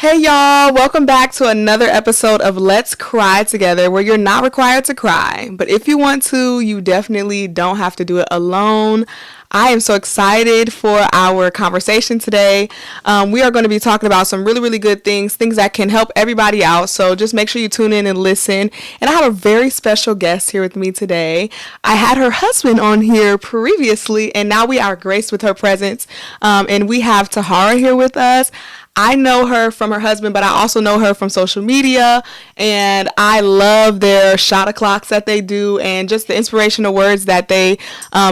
Hey y'all, welcome back to another episode of Let's Cry Together, where you're not required to cry, but if you want to, you definitely don't have to do it alone. I am so excited for our conversation today. We are going to be talking about some really good things that can help everybody out, so just make sure you tune in and listen. And I have a very special guest here with me today. I had her husband on here previously, and now we are graced with her presence, and we have Taharah here with us. I know her from her husband, but I also know her from social media, and I love their shot o'clocks that they do and just the inspirational words that they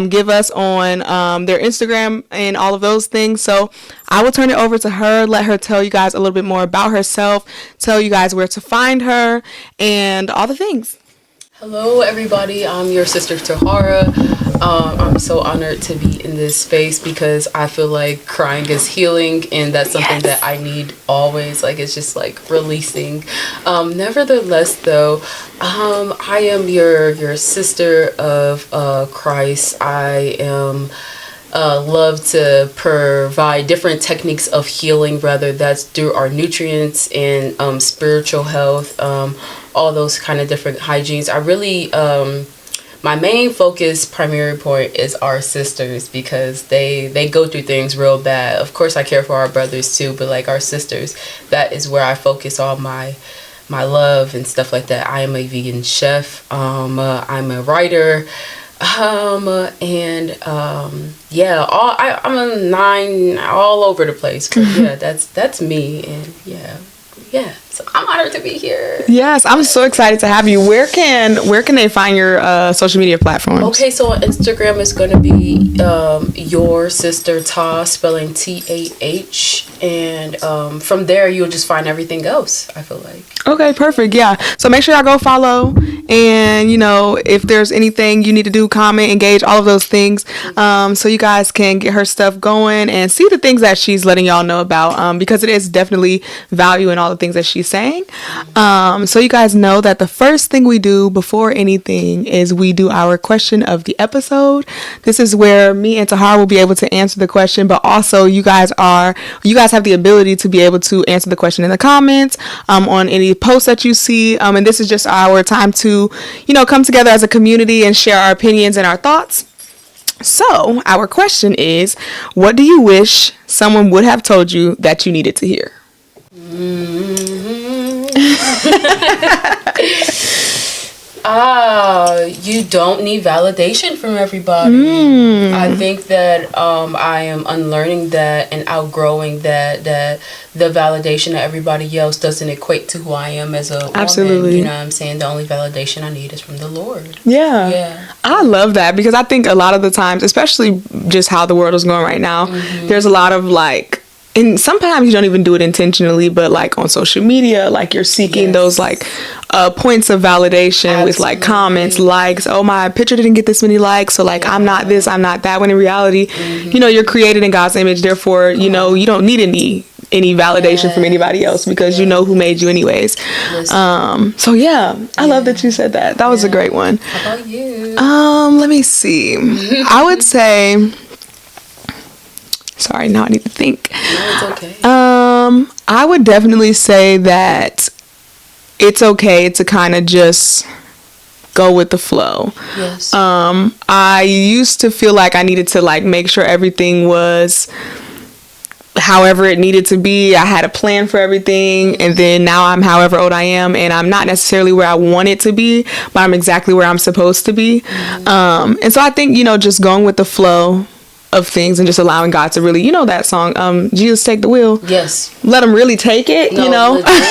give us on their Instagram and all of those things. So I will turn it over to her, let her tell you guys a little bit more about herself, tell you guys where to find her, and all the things. Hello everybody, I'm your sister Taharah. I'm so honored to be in this space because I feel like crying is healing, and that's something that I need always. Like, it's just like releasing. Nevertheless though, I am your sister of Christ. I am love to provide different techniques of healing, whether that's through our nutrients and spiritual health, all those kind of different hygienes. I really my main focus, primary point, is our sisters, because they go through things real bad. Of course I care for our brothers too, but like our sisters, that is where I focus all my love and stuff like that. I am a vegan chef, I'm a writer, and I'm a 9 all over the place, but yeah, that's me. And yeah, so I'm honored to be here. Yes, I'm so excited to have you. Where can they find your social media platforms? Okay, so on Instagram it's going to be your sister Ta, spelling T-A-H, and from there you'll just find everything else, I feel like. Okay, perfect. Yeah, so make sure y'all go follow, and if there's anything you need to do, comment, engage, all of those things, so you guys can get her stuff going and see the things that she's letting y'all know about, because it is definitely value in all the things that she's saying. So you guys know that the first thing we do before anything is we do our question of the episode. This is where me and Taharah will be able to answer the question, but also you guys have the ability to be able to answer the question in the comments, on any posts that you see, and this is just our time to come together as a community and share our opinions and our thoughts. So our question is, what do you wish someone would have told you that you needed to hear? You don't need validation from everybody. I think that I am unlearning that and outgrowing that the validation of everybody else doesn't equate to who I am as a woman. Absolutely. You know what I'm saying? The only validation I need is from the Lord. Yeah. I love that, because I think a lot of the times, especially just how the world is going right now, there's a lot of and sometimes you don't even do it intentionally, but like on social media, like you're seeking those points of validation. Absolutely. With comments, likes. Oh, my picture didn't get this many likes, so I'm not this, I'm not that. When in reality, you're created in God's image. Therefore, you don't need any validation from anybody else, because you know who made you anyways. So I love that you said that. That was a great one. How about you? Let me see. I would say. Sorry, now I need to think. No, it's okay. I would definitely say that it's okay to kind of just go with the flow. Yes. I used to feel like I needed to make sure everything was however it needed to be. I had a plan for everything, and then now I'm however old I am, and I'm not necessarily where I want it to be, but I'm exactly where I'm supposed to be. And so I think, just going with the flow of things and just allowing God to really, that song, Jesus Take the Wheel. Yes. Let him really take it,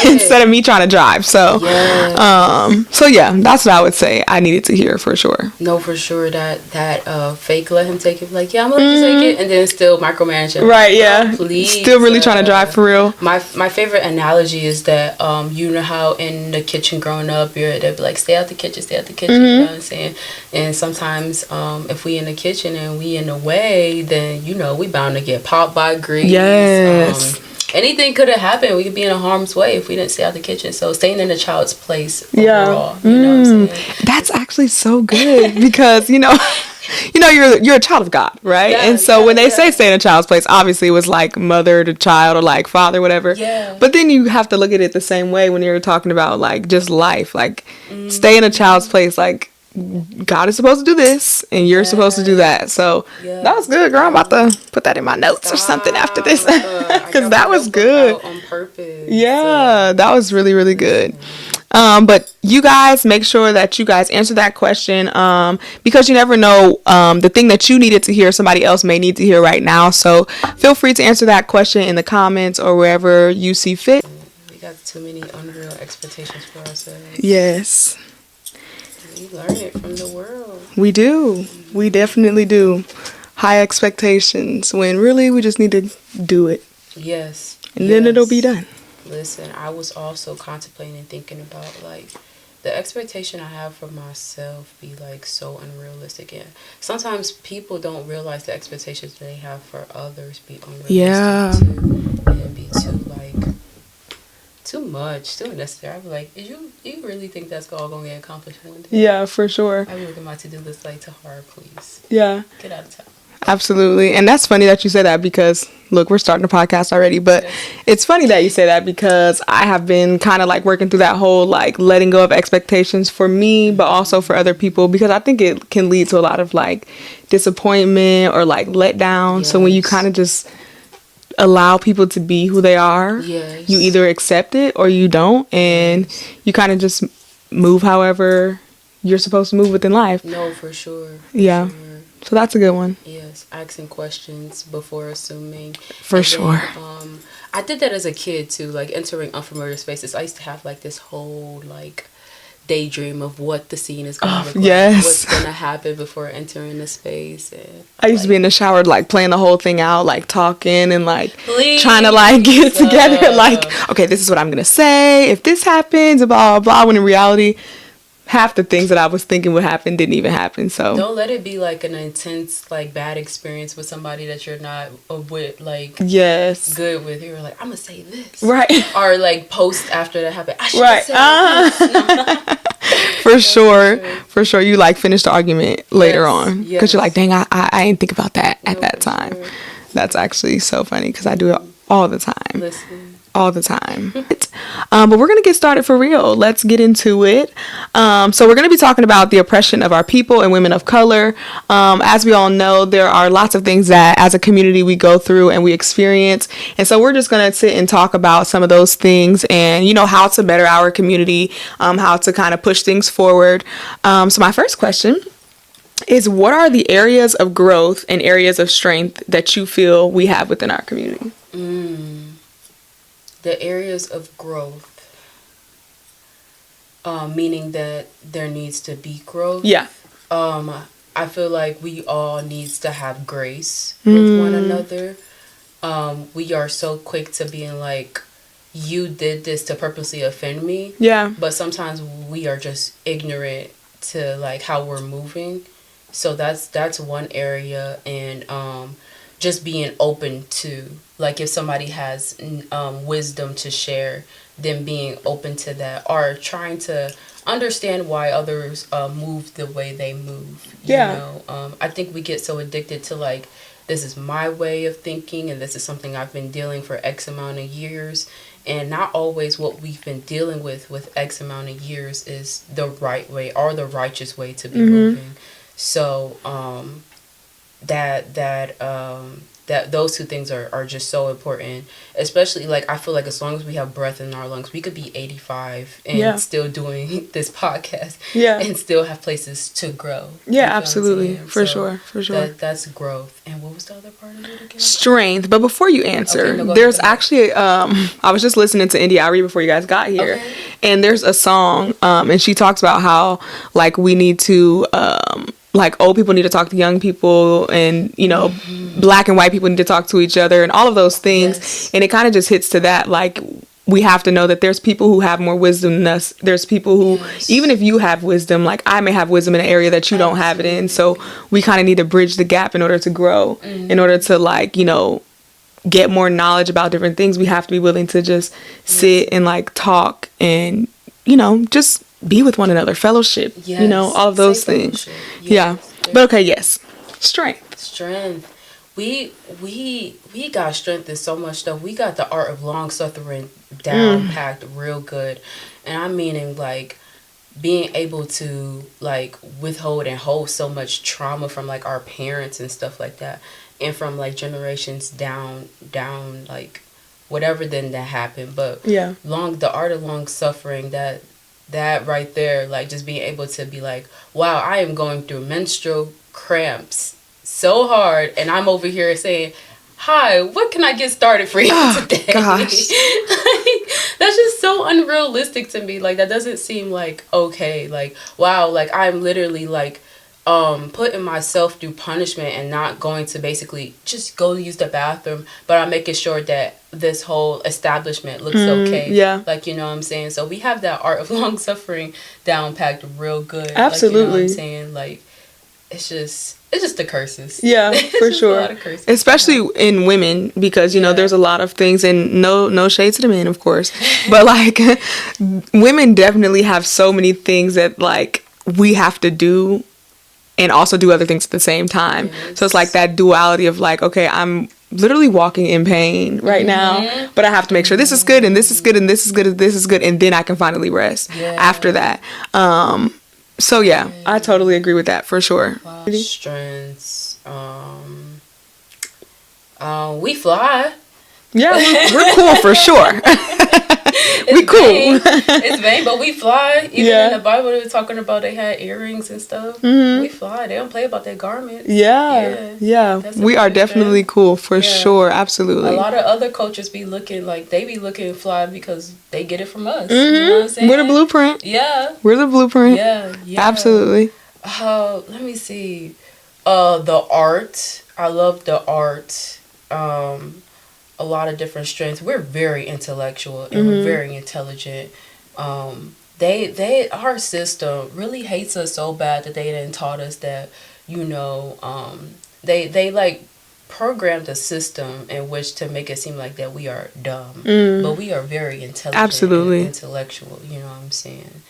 instead of me trying to drive. So, that's what I would say I needed to hear for sure. No, for sure. That fake let him take it. I'm gonna let you take it, and then still micromanaging. Right. Yeah. Oh, please. Still really trying to drive for real. My favorite analogy is that you know how in the kitchen growing up, they'd be like, stay out the kitchen. You know what I'm saying? And sometimes if we in the kitchen and we in the way, then we bound to get popped by grease. Yes. Anything could have happened. We could be in a harm's way if we didn't stay out the kitchen. So staying in the child's place overall. You know what I'm saying? That's actually so good, because you know, you're a child of God, right? Yeah, and so when they say stay in a child's place, obviously it was like mother to child or like father, whatever. Yeah. But then you have to look at it the same way when you're talking about like just life. Like stay in a child's place, like God is supposed to do this and you're supposed to do that. So that was good, girl. I'm about to put that in my notes or something after this. Because that was good. On purpose. Yeah, that was really, really good. But you guys make sure that you guys answer that question because you never know the thing that you needed to hear somebody else may need to hear right now. So feel free to answer that question in the comments or wherever you see fit. We got too many unreal expectations for ourselves. Yes. We learn it from the world. We do. We definitely do. High expectations when really we just need to do it. Yes. And then it'll be done. Listen, I was also contemplating and thinking about like the expectation I have for myself be like so unrealistic, and sometimes people don't realize the expectations they have for others be unrealistic too, and be too much, too unnecessary. I be like, you really think that's all gonna get accomplished one day? Yeah, for sure. I be looking at my to-do list like, Taharah, please. Yeah. Get out of town. Absolutely. And that's funny that you say that because, look, we're starting a podcast already. But it's funny that you say that because I have been kind of like working through that whole like letting go of expectations for me, but also for other people, because I think it can lead to a lot of like disappointment or like letdown. Yes. So when you kind of just allow people to be who they are, yes, you either accept it or you don't. And you kind of just move however you're supposed to move within life. No, for sure. Yeah. Sure. So that's a good one. Yes, asking questions before assuming. For sure. I did that as a kid too, like entering unfamiliar spaces. I used to have like this whole like daydream of what the scene is going to look like, what's going to happen before entering the space. And I used to be in the shower like playing the whole thing out, like talking and like trying to like get it together. Like, okay, this is what I'm going to say if this happens, blah, blah, blah. When in reality, half the things that I was thinking would happen didn't even happen. So don't let it be like an intense like bad experience with somebody that you're not with, like good with. You're like, I'm gonna say this, right? Or like post after that happened, I should say this. For sure you like finish the argument later on because you're like, dang, I didn't think about that at that time. Sure. That's actually so funny because I do it all the time. All the time. But we're going to get started for real. Let's get into it. So we're going to be talking about the oppression of our people and women of color. As we all know, there are lots of things that as a community we go through and we experience. And so we're just going to sit and talk about some of those things and, you know, how to better our community, how to kind of push things forward. So my first question is, what are the areas of growth and areas of strength that you feel we have within our community? The areas of growth, meaning that there needs to be growth. Yeah. I feel like we all needs to have grace with one another. We are so quick to being like, you did this to purposely offend me. Yeah. But sometimes we are just ignorant to like how we're moving. So that's one area, and just being open to, like, if somebody has wisdom to share, then being open to that, or trying to understand why others move the way they move. You know? I think we get so addicted to like, this is my way of thinking and this is something I've been dealing for X amount of years, and not always what we've been dealing with X amount of years is the right way or the righteous way to be moving. So that those two things are just so important, especially like I feel like as long as we have breath in our lungs, we could be 85 and still doing this podcast and still have places to grow. Absolutely. For sure. That's growth. And what was the other part of it again? Strength. But before you answer, there's actually I was just listening to India Ari before you guys got here, and there's a song and she talks about how like we need to like old people need to talk to young people, and you know, black and white people need to talk to each other, and all of those things. And it kind of just hits to that, like, we have to know that there's people who have more wisdom than us. There's people who, even if you have wisdom, like I may have wisdom in an area that you don't have it in. So we kind of need to bridge the gap in order to grow, in order to, like, you know, get more knowledge about different things. We have to be willing to just sit and like talk and, you know, just be with one another, fellowship, you know, all of those things. But okay, yes. Strength. We got strength in so much stuff. We got the art of long suffering down packed real good. And I'm meaning like being able to like withhold and hold so much trauma from like our parents and stuff like that, and from like generations down like whatever then that happened. But the art of long suffering, that right there, like just being able to be like, wow, I am going through menstrual cramps so hard, and I'm over here saying, hi, what can I get started for you today? Gosh. Like, that's just so unrealistic to me. Like, that doesn't seem like okay. Like, wow, like I'm literally like putting myself through punishment and not going to basically just go use the bathroom, but I'm making sure that this whole establishment looks okay. Yeah. Like, you know what I'm saying? So we have that art of long suffering down packed real good. Absolutely. Like, you know what I'm saying? Like, it's just the curses. Yeah, for sure. A lot of curses. Especially in women, because you know there's a lot of things, and no shade to the men, of course, but like women definitely have so many things that like we have to do, and also do other things at the same time. Yes. So it's like that duality of like, okay, I'm literally walking in pain right now, but I have to make sure this is good, and this is good, and this is good, and this is good, and then I can finally rest after that. So yeah, I totally agree with that for sure. Strengths. We fly. Yeah, we're cool for sure. We cool. It's vain, but we fly. Even in the Bible, they were talking about they had earrings and stuff. We fly. They don't play about their garments. Yeah. We are definitely cool for sure. Absolutely. A lot of other cultures be looking like they be looking fly because they get it from us. You know what I'm saying? We're the blueprint. Yeah. We're the blueprint. Yeah. Absolutely. Let me see. The art. I love the art. A lot of different strengths. We're very intellectual and we're very intelligent. Our system really hates us so bad that they didn't taught us that, you know, they like programmed a system in which to make it seem like that we are dumb, but we are very intelligent. Absolutely. And intellectual, you know what I'm saying?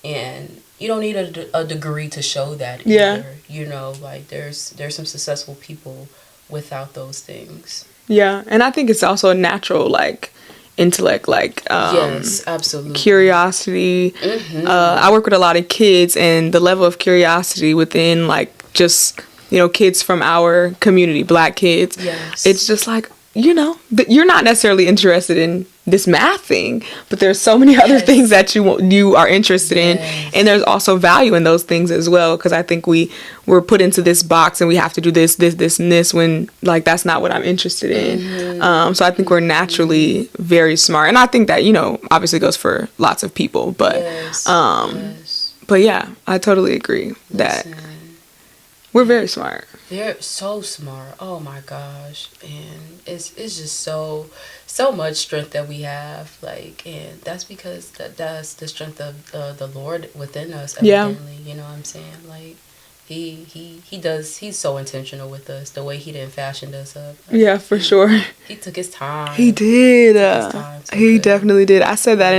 And you don't need a degree to show that either. You know, like there's some successful people without those things. Yeah, and I think it's also a natural, like, intellect, like, yes, absolutely, curiosity. I work with a lot of kids, and the level of curiosity within, like, just, you know, kids from our community, Black kids, it's just like, you know, you're not necessarily interested in this math thing, but there's so many other things that you are interested in, and there's also value in those things as well, because I think we're put into this box and we have to do this, and this, when like that's not what I'm interested in. So I think we're naturally very smart, and I think that, you know, obviously goes for lots of people, but but yeah, I totally agree that we're very smart. They're so smart. Oh my gosh. And it's just so much strength that we have. Like, and that's because that's the strength of the Lord within us, evidently. You know what I'm saying? Like, he's so intentional with us, the way he didn't fashion us up. Like, for sure. He took his time. He did. He definitely did. I said that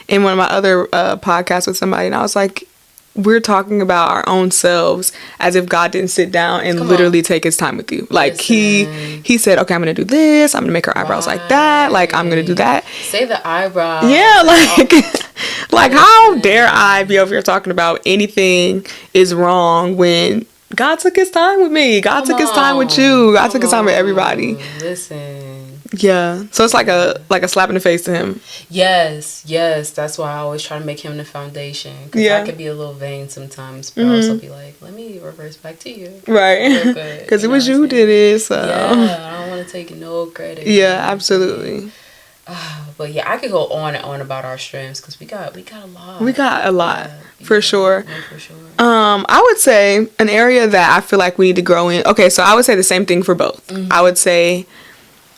in one of my other podcasts with somebody, and I was like, we're talking about our own selves as if God didn't sit down and literally take his time with you. Like, he said, okay, I'm going to do this. I'm going to make her eyebrows like that. Like, I'm going to do that. Say the eyebrows. Yeah, like, like, how dare I be over here talking about anything is wrong when God took his time with me. God took his time with you. God took his time with everybody. Listen. Yeah. So it's like a slap in the face to him. Yes. That's why I always try to make him the foundation. Because I could be a little vain sometimes, but also be like, let me reverse back to you. Right. Because it was you who did it. So. Yeah, I don't want to take no credit. Yeah, absolutely. But yeah, I could go on and on about our strengths because we got a lot. We got a lot, for sure. Yeah, for sure. I would say an area that I feel like we need to grow in. Okay, so I would say the same thing for both. I would say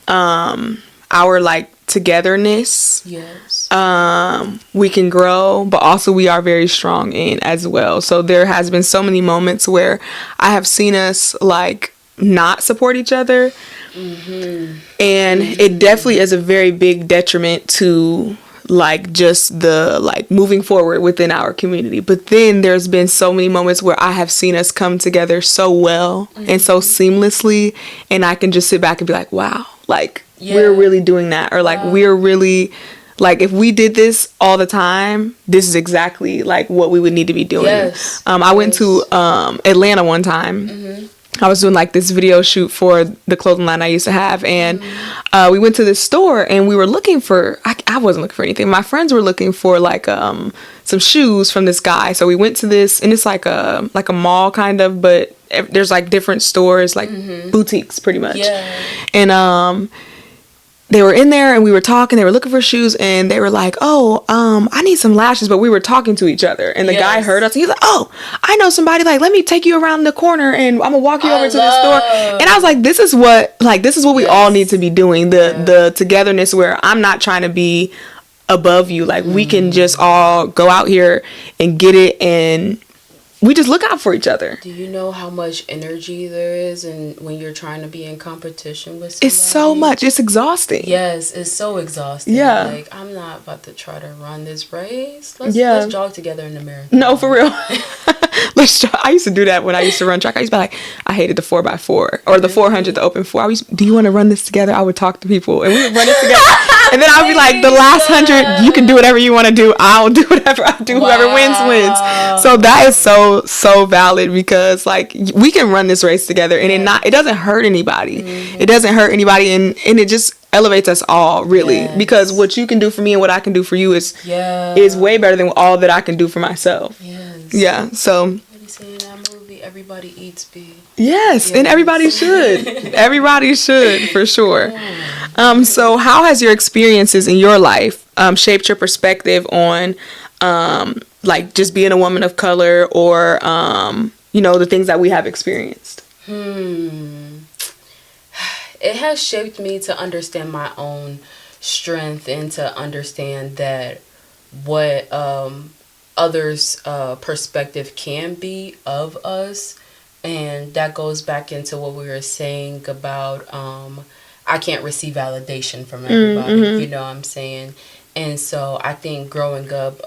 our like togetherness, we can grow, but also we are very strong in as well. So there has been so many moments where I have seen us like not support each other, and it definitely is a very big detriment to like just the like moving forward within our community. But then there's been so many moments where I have seen us come together so well and so seamlessly, and I can just sit back and be like, wow, like we're really doing that, or like we're really like, if we did this all the time, this is exactly like what we would need to be doing. I went to Atlanta one time. I was doing like this video shoot for the clothing line I used to have, and we went to this store and we were looking for, I wasn't looking for anything. My friends were looking for like some shoes from this guy. So we went to this, and it's like a mall kind of, but there's like different stores, like boutiques pretty much. And they were in there and we were talking, they were looking for shoes, and they were like, oh, I need some lashes, but we were talking to each other, and the guy heard us, and he's like, oh, I know somebody, like, let me take you around the corner and I'm gonna walk you over to the store. And I was like, this is what we all need to be doing, the togetherness, where I'm not trying to be above you, like we can just all go out here and get it, and we just look out for each other. Do you know how much energy there is and when you're trying to be in competition with somebody? It's so much. It's exhausting. Yes, it's so exhausting. Yeah. Like, I'm not about to try to run this race. Let's jog together in the marathon. No, for real. I used to do that when I used to run track. I used to be like, I hated the 4x4 or the 400, the open 4. Do you want to run this together? I would talk to people and we would run it together. And then I'll be like, the last 100, you can do whatever you want to do. I'll do whatever I do. Whoever wins, wins. So that is so valid, because like we can run this race together, and it doesn't hurt anybody. It doesn't hurt anybody, and it just elevates us all, really, because what you can do for me and what I can do for you is way better than all that I can do for myself. Yeah. So what do you say in that movie? Everybody eats beef. Yes, and everybody should. Everybody should, for sure. So how has your experiences in your life shaped your perspective on like just being a woman of color, or the things that we have experienced? It has shaped me to understand my own strength, and to understand that what others' perspective can be of us. And that goes back into what we were saying about I can't receive validation from everybody. You know what I'm saying? And so I think growing up,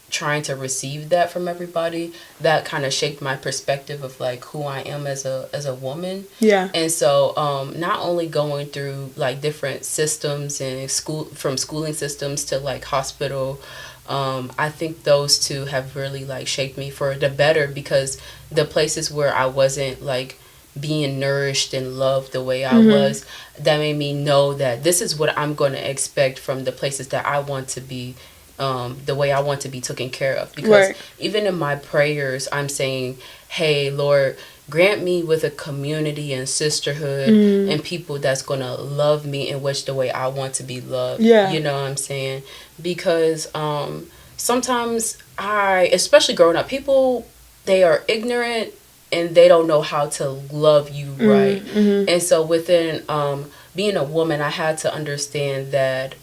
trying to receive that from everybody, that kind of shaped my perspective of like who I am as a woman. Yeah. And so not only going through like different systems and from schooling systems to like hospital, I think those two have really like shaped me for the better, because the places where I wasn't like being nourished and loved the way I was, that made me know that this is what I'm going to expect from the places that I want to be, the way I want to be taken care of. Because even in my prayers, I'm saying, hey, Lord, grant me with a community and sisterhood and people that's going to love me in which the way I want to be loved. Yeah. You know what I'm saying? Because sometimes especially growing up, people, they are ignorant and they don't know how to love you right. And so within being a woman, I had to understand that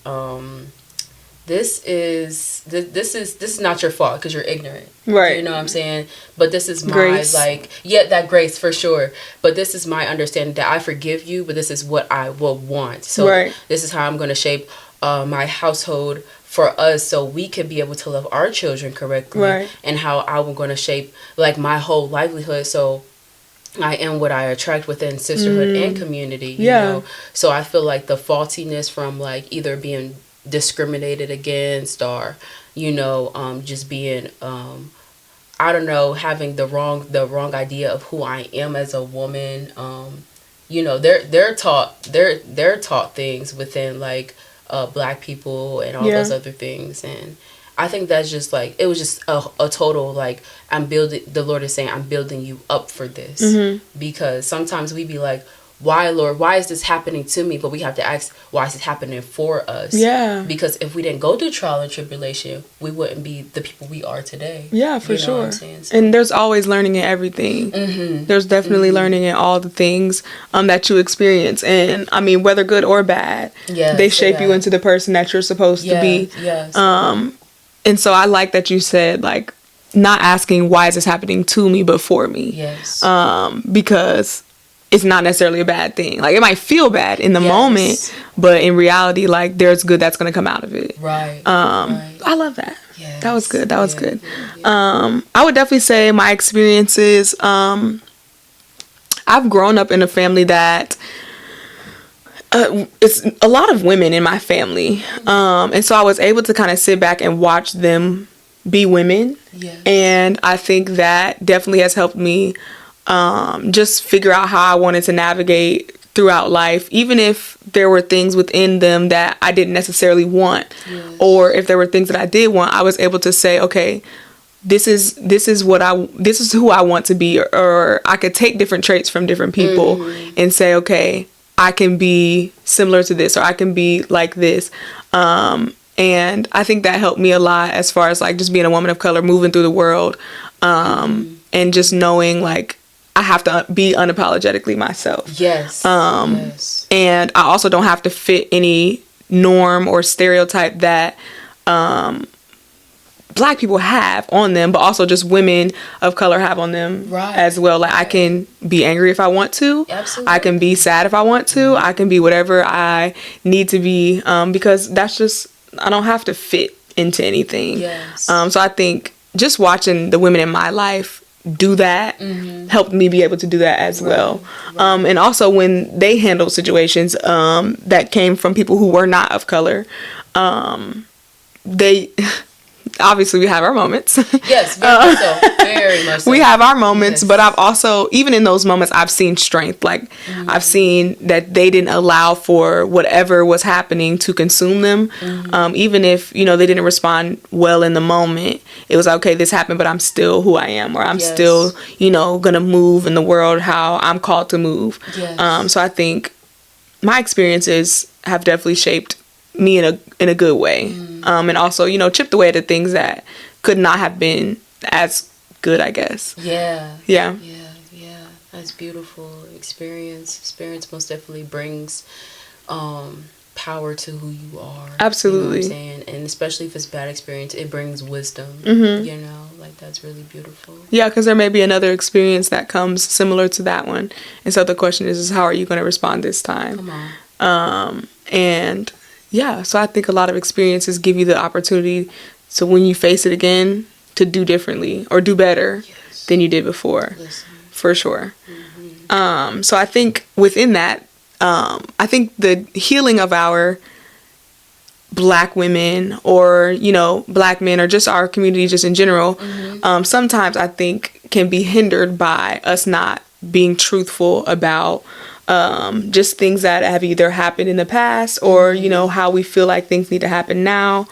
this is not your fault because you're ignorant. Right. You know what I'm saying? But this is my grace. That grace for sure. But this is my understanding that I forgive you, but this is what I will want. So this is how I'm going to shape my household for us, so we can be able to love our children correctly, and how I'm going to shape like my whole livelihood, so I am what I attract within sisterhood and community. You know? So I feel like the faultiness from like either being discriminated against, or just being I don't know, having the wrong idea of who I am as a woman. They're taught things within like Black people and all those other things, and I think that's just like, it was just a total like, the Lord is saying, I'm building you up for this, because sometimes we be like, why, Lord, why is this happening to me? But we have to ask, why is it happening for us? Yeah. Because if we didn't go through trial and tribulation, we wouldn't be the people we are today. Yeah, for sure. So, and there's always learning in everything. There's definitely learning in all the things that you experience. And I mean, whether good or bad, they shape you into the person that you're supposed to be. Yes. And so I like that you said, like, not asking why is this happening to me, but for me. Yes. Because it's not necessarily a bad thing. Like, it might feel bad in the Yes. moment, but in reality, like, there's good that's going to come out of it. Right. I love that. Yes. That was good. That was good. Yeah. I would definitely say my experiences, I've grown up in a family that it's a lot of women in my family. And so I was able to kind of sit back and watch them be women. Yes. And I think that definitely has helped me just figure out how I wanted to navigate throughout life, even if there were things within them that I didn't necessarily want. Yes. Or if there were things that I did want, I was able to say, okay, this is who I want to be, or I could take different traits from different people and say, okay, I can be similar to this, or I can be like this. And I think that helped me a lot as far as like just being a woman of color, moving through the world, and just knowing like I have to be unapologetically myself. Yes. Yes. And I also don't have to fit any norm or stereotype that Black people have on them, but also just women of color have on them as well. Like, I can be angry if I want to. Absolutely. I can be sad if I want to. I can be whatever I need to be, because that's just, I don't have to fit into anything. Yes. So I think just watching the women in my life do that helped me be able to do that as well. And also when they handled situations that came from people who were not of color, they obviously we have our moments. Yes, very much so. Very much so. We have our moments, but I've also, even in those moments, I've seen strength. Like, I've seen that they didn't allow for whatever was happening to consume them. Even if, you know, they didn't respond well in the moment, it was okay, this happened, but I'm still who I am, or I'm still, you know, gonna move in the world how I'm called to move. So I think my experiences have definitely shaped me in a good way, and also, you know, chipped away at the things that could not have been as good, I guess. Yeah. That's beautiful. Experience most definitely brings power to who you are. Absolutely. You know what I'm saying? And especially if it's bad experience, it brings wisdom. You know, like, that's really beautiful. Yeah, because there may be another experience that comes similar to that one, and so the question is how are you going to respond this time? Come on. And yeah, so I think a lot of experiences give you the opportunity, so when you face it again, to do differently or do better than you did before. For sure. So I think within that, I think the healing of our Black women, or, you know, Black men, or just our community just in general, sometimes I think can be hindered by us not being truthful about just things that have either happened in the past, or, you know, how we feel like things need to happen now,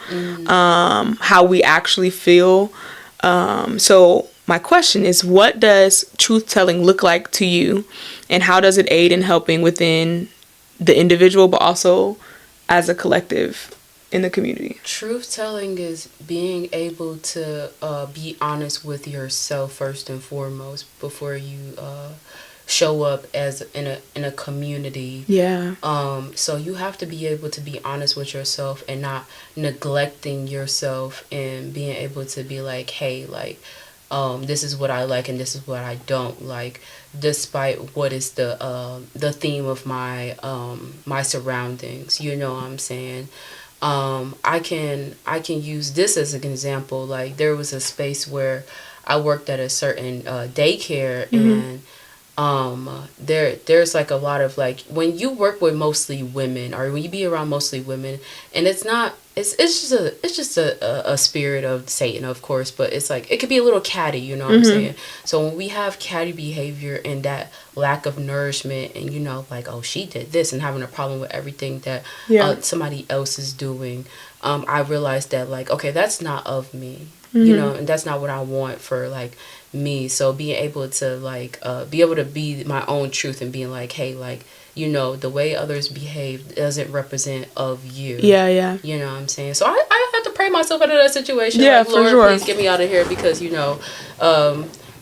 how we actually feel. So my question is, what does truth-telling look like to you, and how does it aid in helping within the individual, but also as a collective in the community? Truth-telling is being able to be honest with yourself first and foremost before you show up as in a community. So you have to be able to be honest with yourself and not neglecting yourself, and being able to be like, hey, like, this is what I like and this is what I don't like, despite what is the theme of my my surroundings. You know what I'm saying? I can use this as an example. Like, there was a space where I worked at a certain daycare, and there's like a lot of, like, when you work with mostly women, or when you be around mostly women, and it's just a spirit of Satan, of course, but it's like, it could be a little catty, you know what I'm saying? So when we have catty behavior and that lack of nourishment, and, you know, like, oh, she did this, and having a problem with everything that somebody else is doing, I realized that, like, okay, that's not of me, you know, and that's not what I want for, like, me. So being able to, like, be able to be my own truth, and being like, hey, like, you know, the way others behave doesn't represent of you. You know what I'm saying? So I had to pray myself out of that situation. Like, Lord, please get me out of here, because, you know,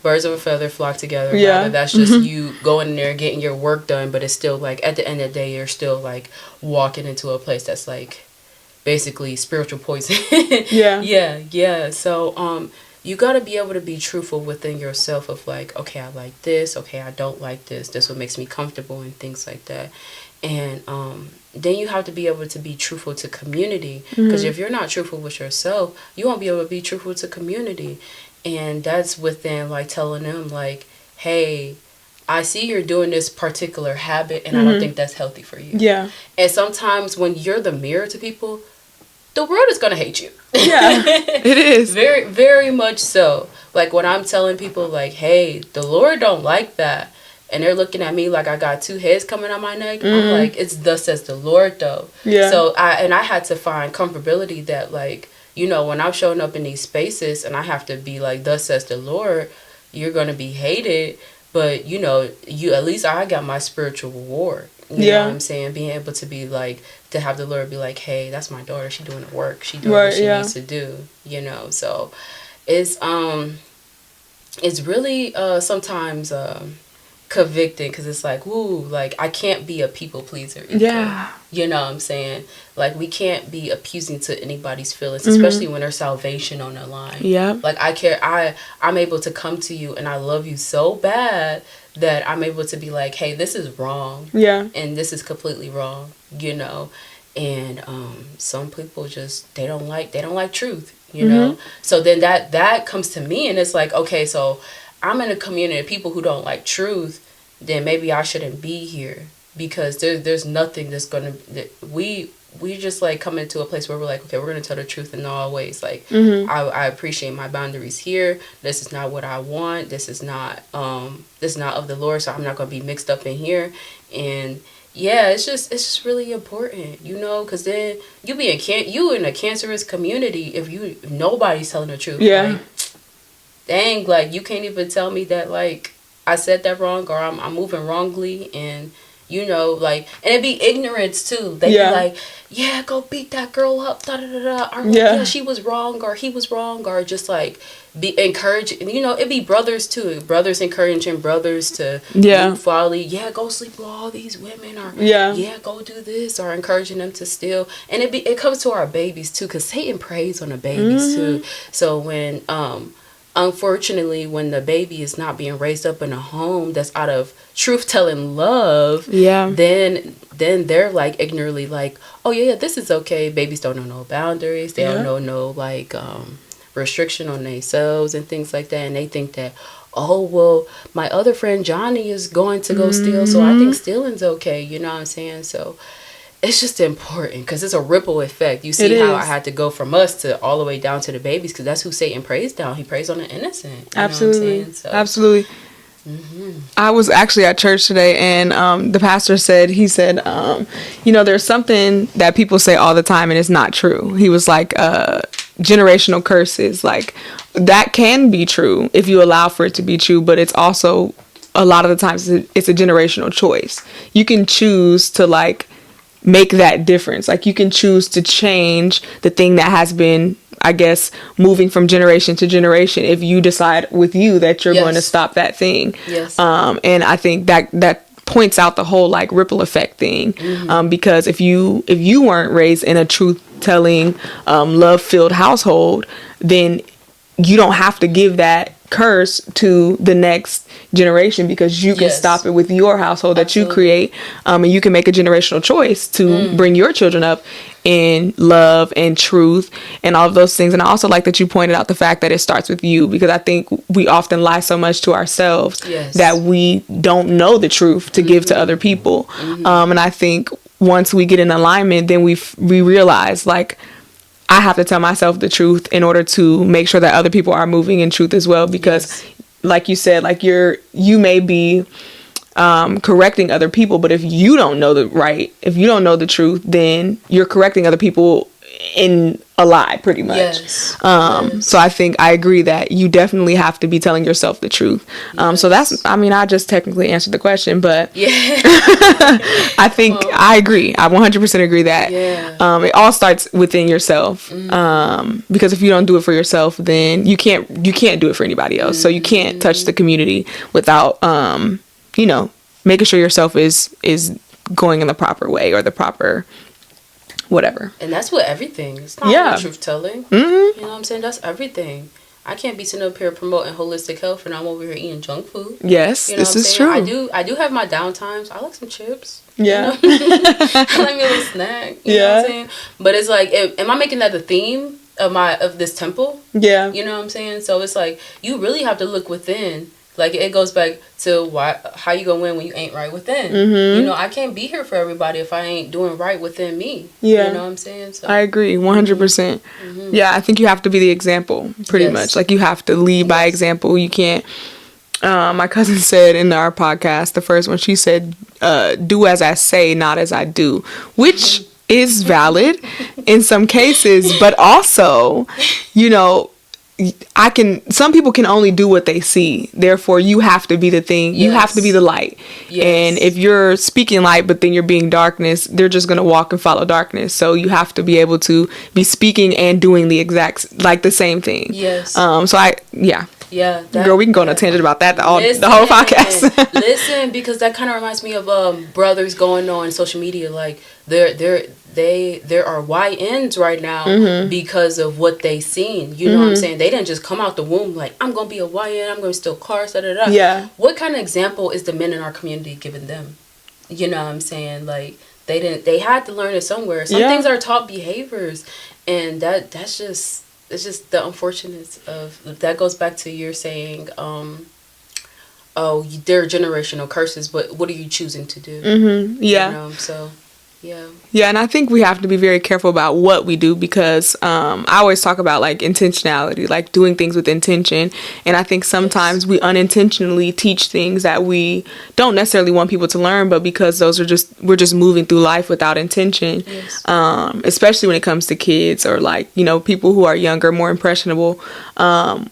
birds of a feather flock together. That's just you going in there getting your work done, but it's still, like, at the end of the day, you're still, like, walking into a place that's, like, basically spiritual poison. So you got to be able to be truthful within yourself of like, okay, I like this, okay, I don't like this what makes me comfortable and things like that. And then you have to be able to be truthful to community, because if you're not truthful with yourself, you won't be able to be truthful to community. And that's within like telling them like, hey, I see you're doing this particular habit and I don't think that's healthy for you. Yeah. And sometimes when you're the mirror to people, the world is going to hate you. Yeah, it is. Very, very much so. Like when I'm telling people like, hey, the Lord don't like that. And they're looking at me like I got two heads coming on my neck. I'm like, it's thus says the Lord though. Yeah. So I had to find comfortability that like, you know, when I'm showing up in these spaces and I have to be like, thus says the Lord, you're going to be hated. But, you know, at least I got my spiritual reward. You know what I'm saying? Being able to be like, to have the Lord be like, hey, that's my daughter. She doing the work. She doing what she needs to do. You know, so it's really sometimes convicting, because it's like, ooh, like I can't be a people pleaser either. Yeah. You know what I'm saying? Like we can't be appeasing to anybody's feelings, especially when there's salvation on the line. Yeah. Like I'm able to come to you and I love you so bad that I'm able to be like, hey, this is wrong. Yeah. And this is completely wrong, you know. And some people just they don't like truth, you know. So then that comes to me and it's like, okay, so I'm in a community of people who don't like truth, then maybe I shouldn't be here, because there's nothing that's gonna we just like come into a place where we're like, okay, we're gonna tell the truth in all ways. Like I appreciate my boundaries here. This is not what I want. This is not of the Lord, so I'm not gonna be mixed up in here. And yeah, it's just really important, you know, because then you in a cancerous community if nobody's telling the truth. Yeah. Like, dang, like you can't even tell me that like I said that wrong or I'm moving wrongly, and you know, like, and it'd be ignorance too. They'd be like, yeah, go beat that girl up, da da da da. Or, yeah, she was wrong or he was wrong, or just like be encouraging. You know, it'd be brothers too. Brothers encouraging brothers to move folly. Yeah, go sleep with all these women, or yeah, go do this, or encouraging them to steal. And it comes to our babies too, because Satan preys on the babies too. So when unfortunately, when the baby is not being raised up in a home that's out of truth-telling love, then they're like ignorantly like, oh yeah, this is okay. Babies don't know no boundaries. They don't know no like restriction on themselves and things like that. And they think that, oh well, my other friend Johnny is going to go steal, so I think stealing's okay. You know what I'm saying? So it's just important, because it's a ripple effect. You see how I had to go from us to all the way down to the babies, because that's who Satan preys down. He preys on the innocent. Absolutely. So. Absolutely. I was actually at church today, and the pastor said, you know, there's something that people say all the time and it's not true. He was like, generational curses, like that can be true if you allow for it to be true, but it's also a lot of the times it's a generational choice. You can choose to like make that difference. Like you can choose to change the thing that has been, I guess, moving from generation to generation, if you decide with you that you're going to stop that thing. Yes. And I think that points out the whole like ripple effect thing. Because if you weren't raised in a truth-telling, love-filled household, then you don't have to give that curse to the next generation, because you can stop it with your household that you create, and you can make a generational choice to bring your children up in love and truth and all of those things. And I also like that you pointed out the fact that it starts with you, because I think we often lie so much to ourselves that we don't know the truth to give to other people. And I think once we get in alignment, then we realize like, I have to tell myself the truth in order to make sure that other people are moving in truth as well. Because like you said, like you may be correcting other people, but if you don't know if you don't know the truth, then you're correcting other people in a lie, pretty much. So I think I agree that you definitely have to be telling yourself the truth. So that's, I mean, I just technically answered the question, but I think I agree. I 100% agree that it all starts within yourself. Because if you don't do it for yourself, then you can't do it for anybody else. So you can't touch the community without you know, making sure yourself is going in the proper way, or the proper whatever. And that's what everything. It's not truth telling. You know what I'm saying? That's everything. I can't be sitting up here promoting holistic health and I'm over here eating junk food. Yes, You know this what I'm is saying? true. I do have my down times. I like some chips. Yeah. You know? I like me a little snack. You know what I'm saying? But it's like, am I making that the theme of this temple? Yeah. You know what I'm saying? So it's like, you really have to look within. Like, it goes back to how you gonna win when you ain't right within. Mm-hmm. You know, I can't be here for everybody if I ain't doing right within me. Yeah. You know what I'm saying? So, I agree 100%. Mm-hmm. Yeah, I think you have to be the example, pretty much. Like, you have to lead by example. You can't. My cousin said in our podcast, the first one, she said, do as I say, not as I do, which is valid in some cases, but also, you know, some people can only do what they see. Therefore, you have to be the thing. You have to be the light. Yes. And if you're speaking light, but then you're being darkness, they're just going to walk and follow darkness. So you have to be able to be speaking and doing the same thing. Yes. Yeah, girl, we can go on a tangent about that the whole podcast. Listen, because that kind of reminds me of brothers going on social media. Like, there are YNs right now because of what they seen. You know what I'm saying? They didn't just come out the womb like, I'm gonna be a YN. I'm gonna steal cars. Da da da. Yeah. What kind of example is the men in our community giving them? You know what I'm saying? Like, they had to learn it somewhere. Some things are taught behaviors, and that's just. It's just the unfortunate of that goes back to your saying, they're generational curses, but what are you choosing to do? Mm-hmm. Yeah. You know, so, yeah. Yeah, and I think we have to be very careful about what we do because I always talk about, like, intentionality, like doing things with intention. And I think sometimes we unintentionally teach things that we don't necessarily want people to learn, but because we're just moving through life without intention, especially when it comes to kids or, like, you know, people who are younger, more impressionable.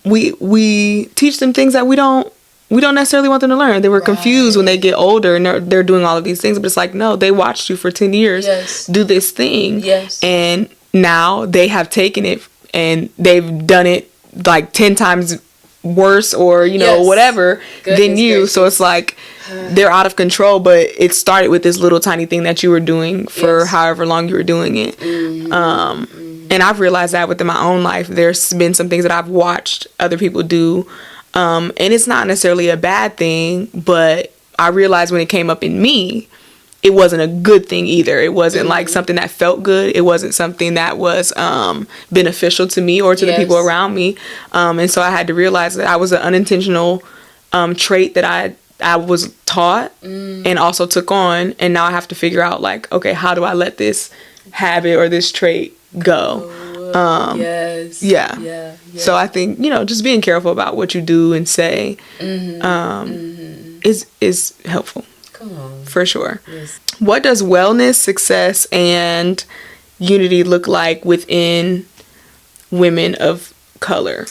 We teach them things that we don't necessarily want them to learn. They were confused when they get older and they're doing all of these things. But it's like, no, they watched you for 10 years do this thing. Yes. And now they have taken it and they've done it like 10 times worse or, you know, whatever than you. So it's like they're out of control, but it started with this little tiny thing that you were doing for however long you were doing it. And I've realized that within my own life. There's been some things that I've watched other people do. And it's not necessarily a bad thing, but I realized when it came up in me, it wasn't a good thing either. It wasn't like something that felt good. It wasn't something that was beneficial to me or to the people around me. And so I had to realize that I was an unintentional trait that I was taught and also took on. And now I have to figure out, like, okay, how do I let this habit or this trait go? So I think, you know, just being careful about what you do and say is helpful. Come on. For sure. Yes. What does wellness, success, and unity look like within women of color?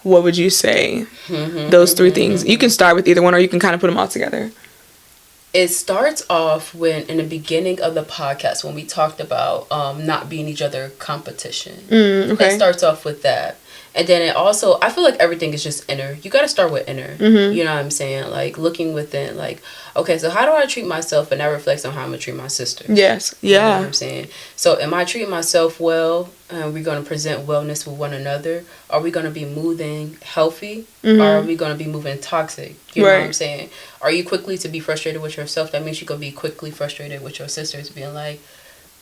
What would you say? Those three things. You can start with either one or you can kind of put them all together. It starts off when, in the beginning of the podcast, when we talked about not being each other competition. It starts off with that. And then it also, I feel like everything is just inner. You got to start with inner. You know what I'm saying? Like, looking within, like, okay, so how do I treat myself? And that reflects on how I'm going to treat my sister. Yes. Yeah. You know what I'm saying? So am I treating myself well? And we're going to present wellness with one another? Are we going to be moving healthy? Or are we going to be moving toxic? You know what I'm saying? Are you quickly to be frustrated with yourself? That means you're going to be quickly frustrated with your sisters, being like,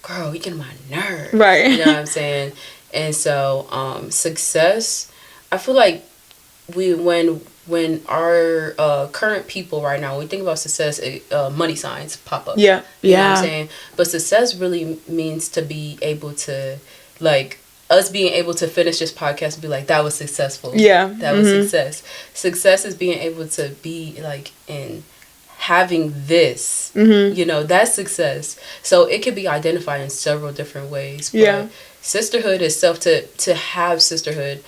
girl, you get on my nerves. Right. You know what I'm saying? And so, success, I feel like when our current people right now, when we think about success, money signs pop up. Yeah. You know what I'm saying? But success really means to be able to, like, us being able to finish this podcast and be like, that was successful. Yeah. That was success. Success is being able to be, like, in having this, you know, that's success. So it could be identified in several different ways. But sisterhood itself, to have sisterhood,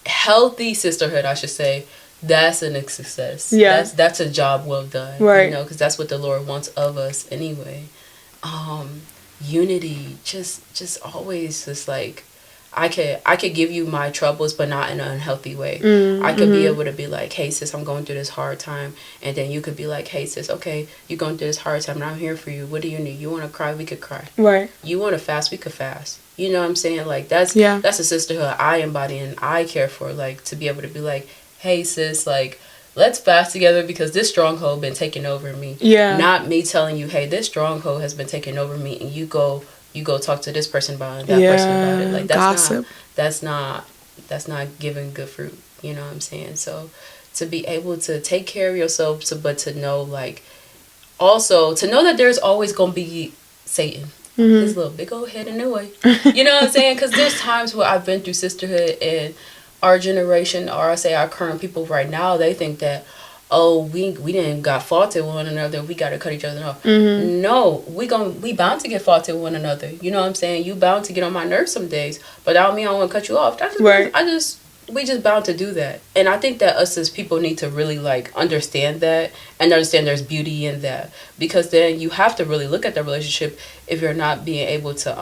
healthy sisterhood, I should say, that's a success. Yeah. That's a job well done. Right. You know, because that's what the Lord wants of us anyway. Unity, just always just like, I could give you my troubles, but not in an unhealthy way. I could be able to be like, hey, sis, I'm going through this hard time. And then you could be like, hey, sis, okay, you're going through this hard time, and I'm here for you. What do you need? You want to cry? We could cry. Right. You want to fast? We could fast. You know what I'm saying? Like, that's a sisterhood I embody and I care for. Like, to be able to be like, hey, sis, like, let's fast together because this stronghold been taking over me. Yeah. Not me telling you, hey, this stronghold has been taking over me, and you go talk to this person about it, that person about it. Like, that's not giving good fruit. You know what I'm saying? So to be able to take care of yourself, but to know, like, also to know that there's always gonna be Satan. His little big old head in the way. You know what I'm saying? Because there's times where I've been through sisterhood, and our generation, or I say our current people right now, they think that, oh, we didn't got faulted with one another, we got to cut each other off. No, we bound to get faulted with one another. You know what I'm saying? You bound to get on my nerves some days, but that don't mean I want to cut you off. That's just, we just bound to do that. And I think that us as people need to really, like, understand that and understand there's beauty in that, because then you have to really look at the relationship if you're not being able to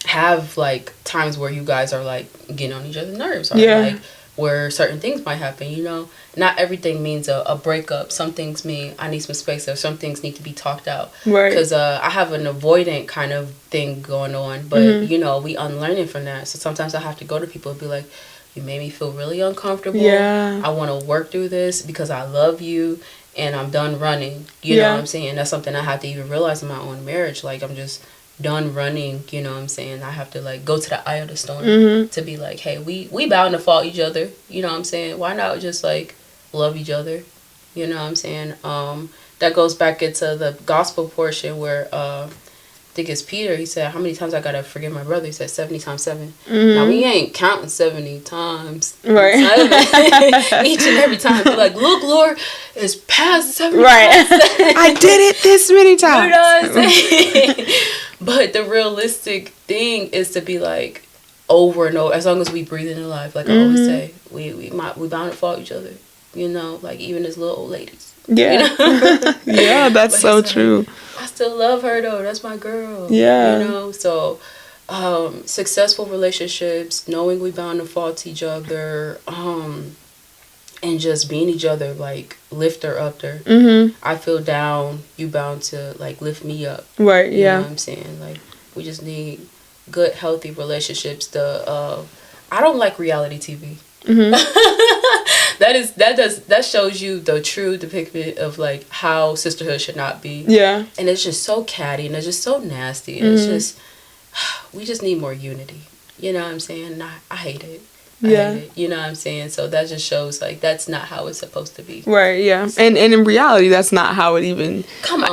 have, like, times where you guys are, like, getting on each other's nerves, or like where certain things might happen. You know, not everything means a breakup. Some things mean I need some space, or some things need to be talked out. Right. Because I have an avoidant kind of thing going on, but you know, we unlearning from that. So sometimes I have to go to people and be like, you made me feel really uncomfortable. I want to work through this because I love you and I'm done running. You know what I'm saying? That's something I had to even realize in my own marriage. Like, I'm just done running. You know what I'm saying? I have to, like, go to the eye of the storm to be like, hey, we bound to fault each other. You know what I'm saying? Why not just, like, love each other? You know what I'm saying? That goes back into the gospel portion where I think it's Peter. He said, how many times I gotta forgive my brother? He said 70 times 7. Now, we ain't counting 70 times. Right. Each and every time. We're like, look, Lord, it's past 70 times. I did it this many times. You know what I'm saying? But the realistic thing is to be like, over and over, as long as we breathe in life, like I always say, we bound to fault each other. You know, like, even as little old ladies. Yeah. You know? Yeah, that's so true. I still love her though. That's my girl. Yeah. You know, so successful relationships, knowing we bound to fault each other, and just being each other, like, lifter upper. I feel down, you bound to, like, lift me up. Right, you know what I'm saying? Like, we just need good, healthy relationships. I don't like reality TV. That shows you the true depiction of, like, how sisterhood should not be. Yeah. And it's just so catty and it's just so nasty. And it's just, we just need more unity. You know what I'm saying? And I hate it. I hate it. You know what I'm saying? So that just shows, like, that's not how it's supposed to be. Right, yeah. And in reality, that's not how it even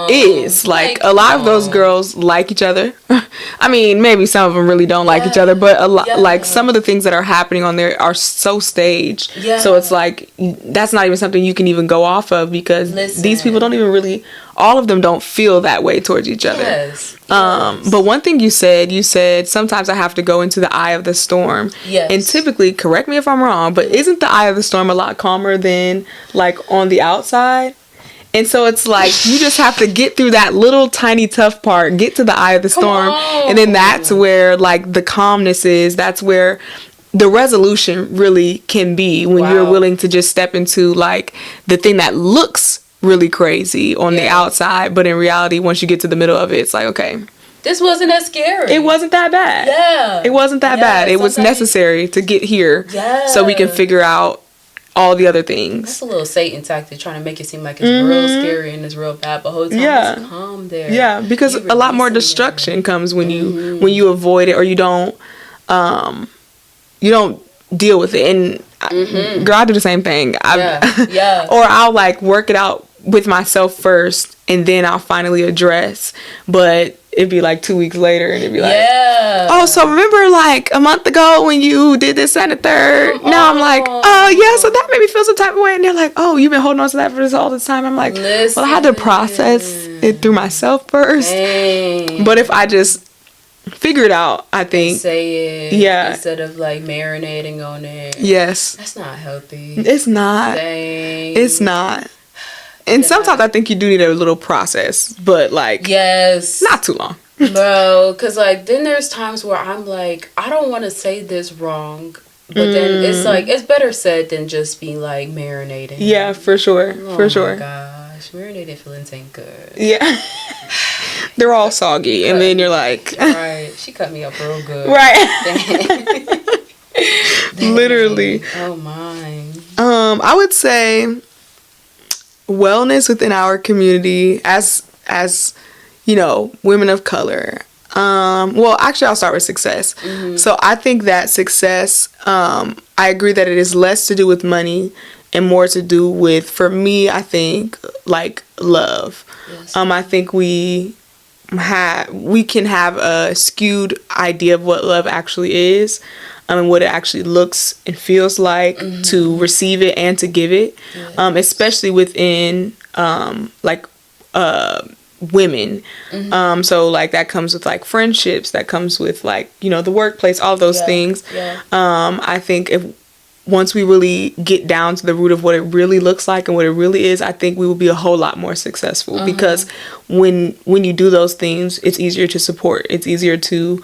is. Like, a lot of those girls like each other. I mean, maybe some of them really don't like each other, but a lot, like, some of the things that are happening on there are so staged. Yeah. So it's like, that's not even something you can even go off of, because these people don't even really, all of them don't feel that way towards each other. Yes. But one thing you said, sometimes I have to go into the eye of the storm. Yes. And typically, correct me if I'm wrong, but isn't the eye of the storm a lot calmer than, like, on the outside? And so it's like, you just have to get through that little tiny tough part, get to the eye of the storm. And then that's where, like, the calmness is. That's where the resolution really can be, when you're willing to just step into, like, the thing that looks really crazy on the outside, but in reality, once you get to the middle of it, it's like, okay, this wasn't as scary. It wasn't that bad. Yeah. It wasn't that bad. It was necessary to get here so we can figure out all the other things. That's a little Satan tactic, trying to make it seem like it's real scary and it's real bad, but whole time it's calm there. Yeah, because a lot more destruction comes when you avoid it, or you don't deal with it. And girl, I do the same thing. Or I'll, like, work it out with myself first, and then I'll finally address. But it'd be like 2 weeks later, and it'd be like, oh, so remember, like, a month ago when you did this and the third? Now I'm like, oh yeah, so that made me feel some type of way. And they're like, oh, you've been holding on to that for this all this time. I'm like, well, I had to process it through myself first. Dang. But if I just figure it out, I think, and say it instead of, like, marinating on it. Yes, that's not healthy. It's not. Dang. It's not. And sometimes I think you do need a little process, but, like, not too long. Bro, because, like, then there's times where I'm like, I don't want to say this wrong, but then it's like, it's better said than just be, like, marinating. Yeah, for sure. For sure. Oh my gosh, marinated feelings ain't good. Yeah. They're all soggy, and then you're like, right. She cut me up real good. Right. Literally. Oh my. I would say wellness within our community as women of color. Well, actually, I'll start with success. So I think that success, I agree that it is less to do with money and more to do with, for me, I think, like, love. Yes. I think we can have a skewed idea of what love actually is, and what it actually looks and feels like to receive it and to give it, especially within women. So like that comes with like friendships, that comes with like the workplace, all those things. I think once we really get down to the root of what it really looks like and what it really is, I think we will be a whole lot more successful, because when you do those things, it's easier to support. It's easier to,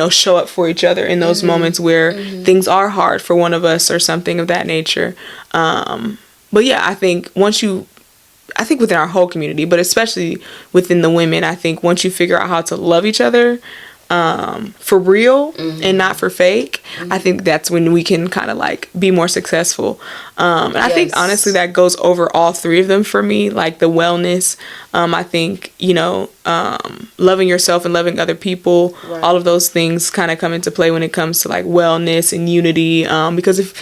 show up for each other in those moments where things are hard for one of us or something of that nature. But yeah, I think within our whole community, but especially within the women, I think once you figure out how to love each other, for real and not for fake, I think that's when we can kind of like be more successful. And I think honestly that goes over all three of them for me, like the wellness. I think, loving yourself and loving other people, all of those things kind of come into play when it comes to like wellness and unity. Because if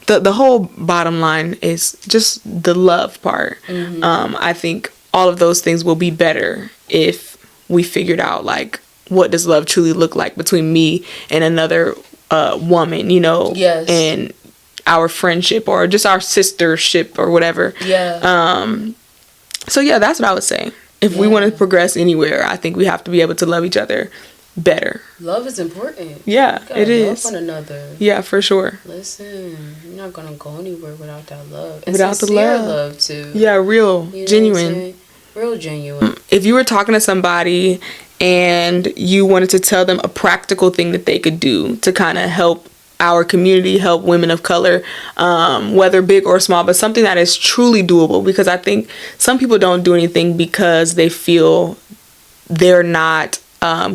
the whole bottom line is just the love part, I think all of those things will be better if we figured out like, what does love truly look like between me and another woman, and our friendship or just our sistership or whatever. So yeah, that's what I would say. If we want to progress anywhere, I think we have to be able to love each other better. Love is important. Yeah, it is. Love one another. Yeah, for sure. Listen, you're not gonna go anywhere without that love. And without the love too. Yeah, real, genuine. Real genuine. If you were talking to somebody and you wanted to tell them a practical thing that they could do to kind of help our community, help women of color, whether big or small, but something that is truly doable, because I think some people don't do anything because they feel they're not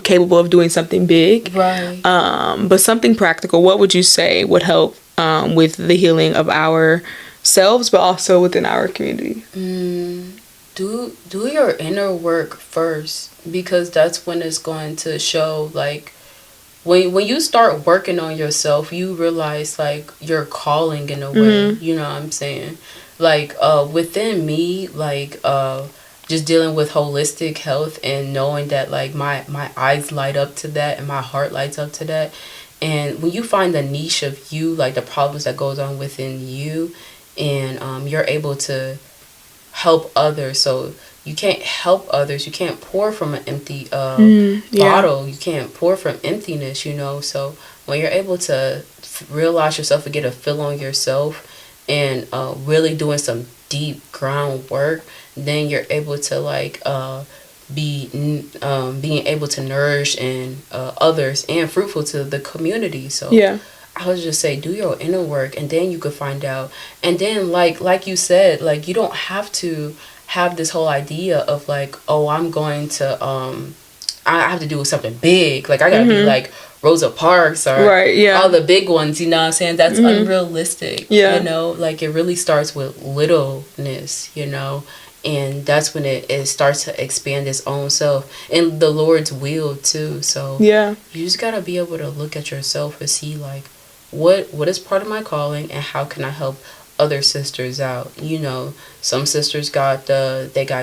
capable of doing something big. Right. But something practical, what would you say would help with the healing of ourselves, but also within our community? Do your inner work first, because that's when it's going to show. Like when you start working on yourself, you realize like your calling in a way. You know what I'm saying? Like within me, like just dealing with holistic health and knowing that like my eyes light up to that and my heart lights up to that. And when you find the niche of you, like the problems that goes on within you, and you're able to help others. So you can't help others. You can't pour from an empty bottle. You can't pour from emptiness, So when you're able to realize yourself and get a feel on yourself and really doing some deep groundwork, then you're able to like being able to nourish and others and fruitful to the community. So I would just say do your inner work, and then you could find out. And then like you said, like you don't have to have this whole idea of like, oh, I'm going to I have to do something big. Like I gotta be like Rosa Parks or all the big ones, you know what I'm saying? That's unrealistic. Like it really starts with littleness, and that's when it starts to expand its own self and the Lord's will too. So you just gotta be able to look at yourself and see like what is part of my calling and how can I help other sisters out. Some sisters got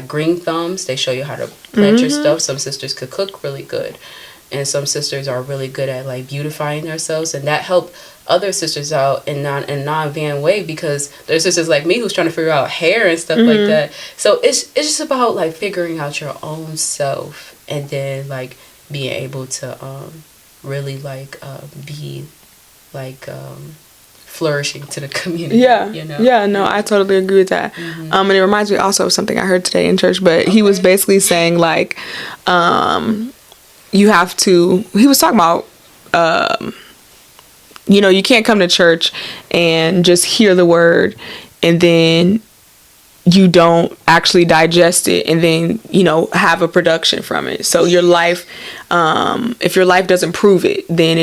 green thumbs. They show you how to plant your stuff. Some sisters could cook really good, and some sisters are really good at like beautifying themselves, and that helped other sisters out in a non-van way, because there's sisters like me who's trying to figure out hair and stuff like that. So it's just about like figuring out your own self, and then like being able to really like be like flourishing to the community. No, I totally agree with that. And it reminds me also of something I heard today in church, but he was basically saying like he was talking about you can't come to church and just hear the word and then you don't actually digest it and then, have a production from it. So your life, if your life doesn't prove it, then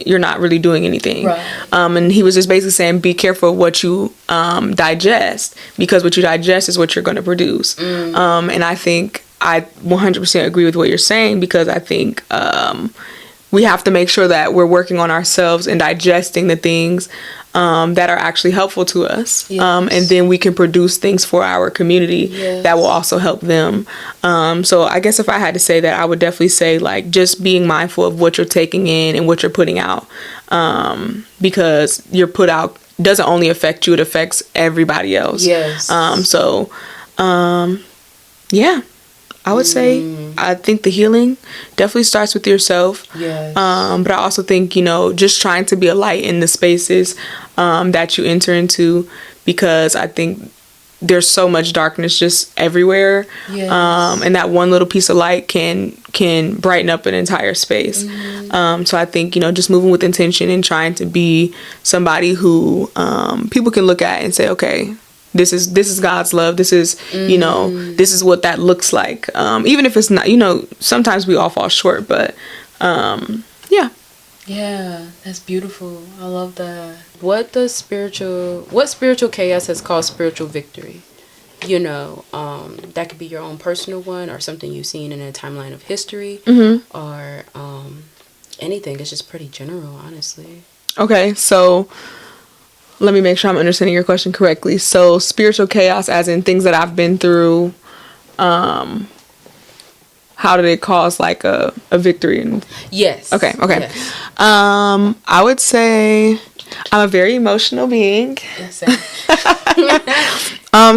you're not really doing anything. Right. And he was just basically saying, be careful of what you digest, because what you digest is what you're going to produce. And I think I 100% agree with what you're saying, because I think we have to make sure that we're working on ourselves and digesting the things that are actually helpful to us. Yes. And then we can produce things for our community that will also help them. So I guess if I had to say that, I would definitely say, like, just being mindful of what you're taking in and what you're putting out. Because your put out doesn't only affect you, it affects everybody else. Yes. Yeah. I would say, I think the healing definitely starts with yourself. Yes. But I also think, just trying to be a light in the spaces that you enter into, because I think there's so much darkness just everywhere. Yes. And that one little piece of light can brighten up an entire space. So I think, just moving with intention and trying to be somebody who people can look at and say, okay, this is God's love. This is, this is what that looks like. Even if it's not, sometimes we all fall short, but yeah. Yeah, that's beautiful. I love that. What spiritual chaos has caused spiritual victory? That could be your own personal one, or something you've seen in a timeline of history, or anything. It's just pretty general, honestly. Okay, so let me make sure I'm understanding your question correctly. So spiritual chaos, as in things that I've been through, how did it cause like a victory? Yes. Okay. Yes. I would say I'm a very emotional being. Yes.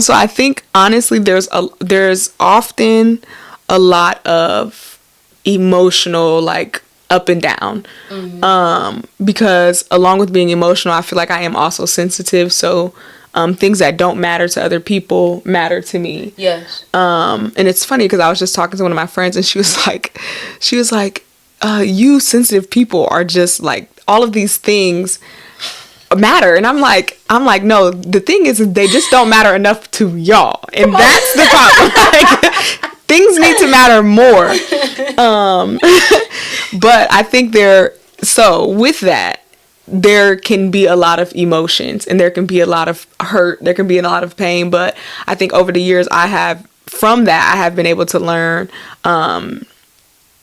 So I think honestly there's often a lot of emotional, like, up and down. Because along with being emotional, I feel like I am also sensitive. So things that don't matter to other people matter to me. Yes. And it's funny because I was just talking to one of my friends, and she was like, you sensitive people are just like, all of these things matter. And I'm like, no, the thing is they just don't matter enough to y'all. And that's the problem. Like, things need to matter more. But I think with that, there can be a lot of emotions, and there can be a lot of hurt. There can be a lot of pain. But I think over the years I have been able to learn,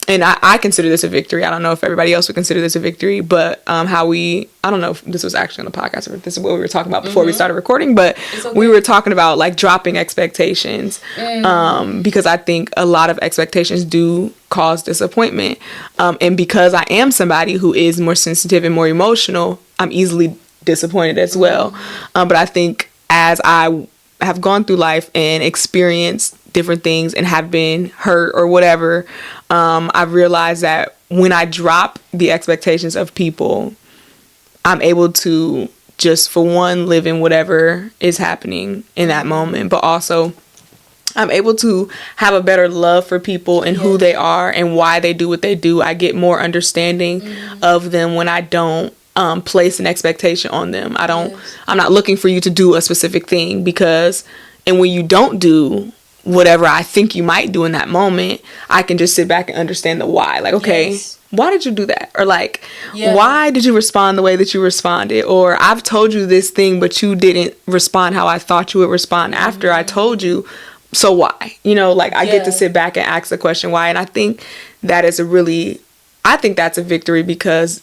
and I consider this a victory. I don't know if everybody else would consider this a victory, but I don't know if this was actually on the podcast or if this is what we were talking about before we started recording, but we were talking about, like, dropping expectations, because I think a lot of expectations do cause disappointment. And because I am somebody who is more sensitive and more emotional, I'm easily disappointed as well. But I think as I have gone through life and experienced different things and have been hurt or whatever, I've realized that when I drop the expectations of people, I'm able to just, for one, live in whatever is happening in that moment, but also I'm able to have a better love for people and who they are and why they do what they do. I get more understanding of them when I don't place an expectation on them. I'm not looking for you to do a specific thing, and when you don't do whatever I think you might do in that moment, I can just sit back and understand the why. Like, okay, why did you do that? Or like, why did you respond the way that you responded? Or I've told you this thing, but you didn't respond how I thought you would respond after I told you. So why? I get to sit back and ask the question why. And I think that is that's a victory, because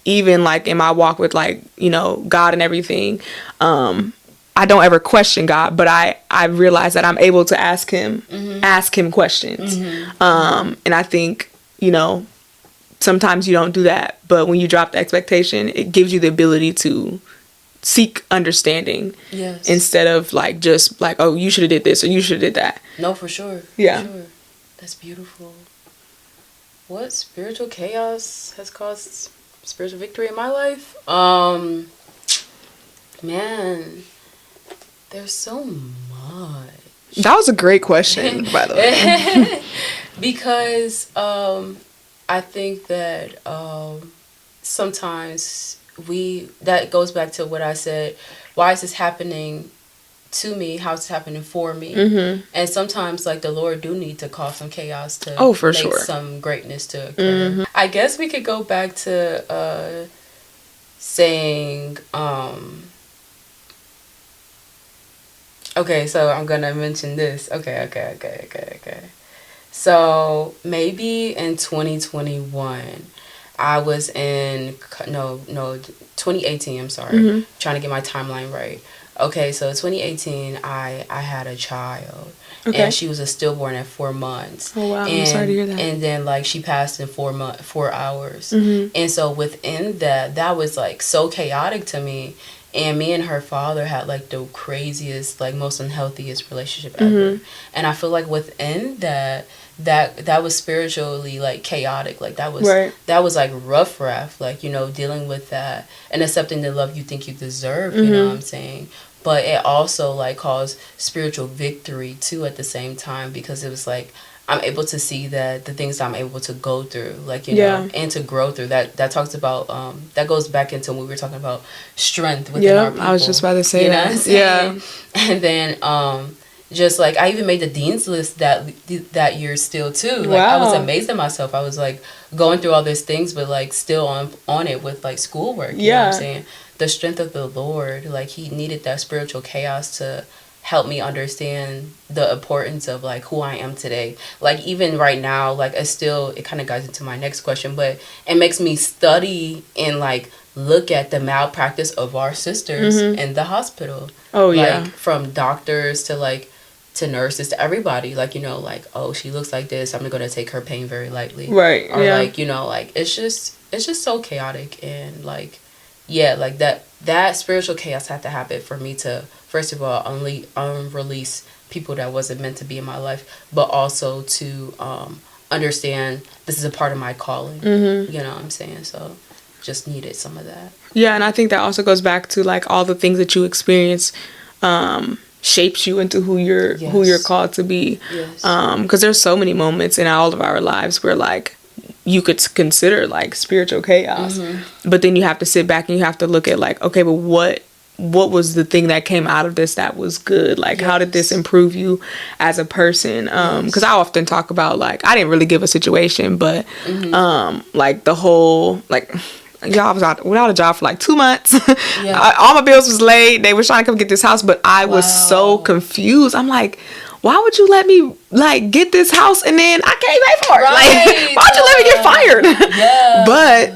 even like in my walk with, like, God and everything, I don't ever question God, but I realize that I'm able to ask him questions. And I think, sometimes you don't do that, but when you drop the expectation, it gives you the ability to seek understanding instead of like, just like, oh, you should have did this or you should have did that. No, for sure. Yeah. For sure. That's beautiful. What spiritual chaos has caused spiritual victory in my life? Man, there's so much. That was a great question, by the way. Because I think that sometimes that goes back to what I said. Why is this happening to me, how it's happening for me. And sometimes, like, the Lord do need to cause some chaos to for make sure. some greatness to occur. I guess we could go back to saying, okay, so I'm gonna mention this. Okay. So maybe in 2021, I was in 2018. I'm sorry, trying to get my timeline right. Okay, so 2018, I had a child, and she was a stillborn at 4 months. Oh wow, I'm sorry to hear that. And then like she passed in 4 hours, and so within that was like so chaotic to me. And me and her father had like the craziest, like most unhealthiest relationship ever. And I feel like within that was spiritually like chaotic. Like that was like rough, like, you know, dealing with that and accepting the love you think you deserve, you know what I'm saying? But it also like caused spiritual victory too at the same time, because it was like I'm able to see that the things I'm able to go through, like, you know, and to grow through that talks about, that goes back into when we were talking about strength within our people. I was just about to say you that. Know what I'm saying? And then, just like I even made the dean's list that year still too. Like I was amazed at myself. I was like going through all these things, but like still on it with like schoolwork. You know what I'm saying? The strength of the Lord, like he needed that spiritual chaos to help me understand the importance of like who I am today. Like even right now, like it kind of goes into my next question, but it makes me study and like look at the malpractice of our sisters in the hospital. Like from doctors to nurses to everybody, like, you know, like, oh, she looks like this, I'm gonna take her pain very lightly, right? Or like, you know, like it's just so chaotic. And like, yeah, like that spiritual chaos had to happen for me to, first of all, release people that wasn't meant to be in my life, but also to understand this is a part of my calling. You know what I'm saying? So just needed some of that. Yeah, and I think that also goes back to like all the things that you experience shapes you into who you're called to be. Because there's so many moments in all of our lives where like you could consider like spiritual chaos, but then you have to sit back and you have to look at like, okay, but what was the thing that came out of this that was good? Like, how did this improve you as a person? Because I often talk about like, I didn't really give a situation, but like the whole like, y'all, I was without a job for like 2 months. All my bills was laid. They were trying to come get this house, but I was so confused. I'm like, why would you let me like get this house and then I can't pay for it? Like, why would you let me get fired? But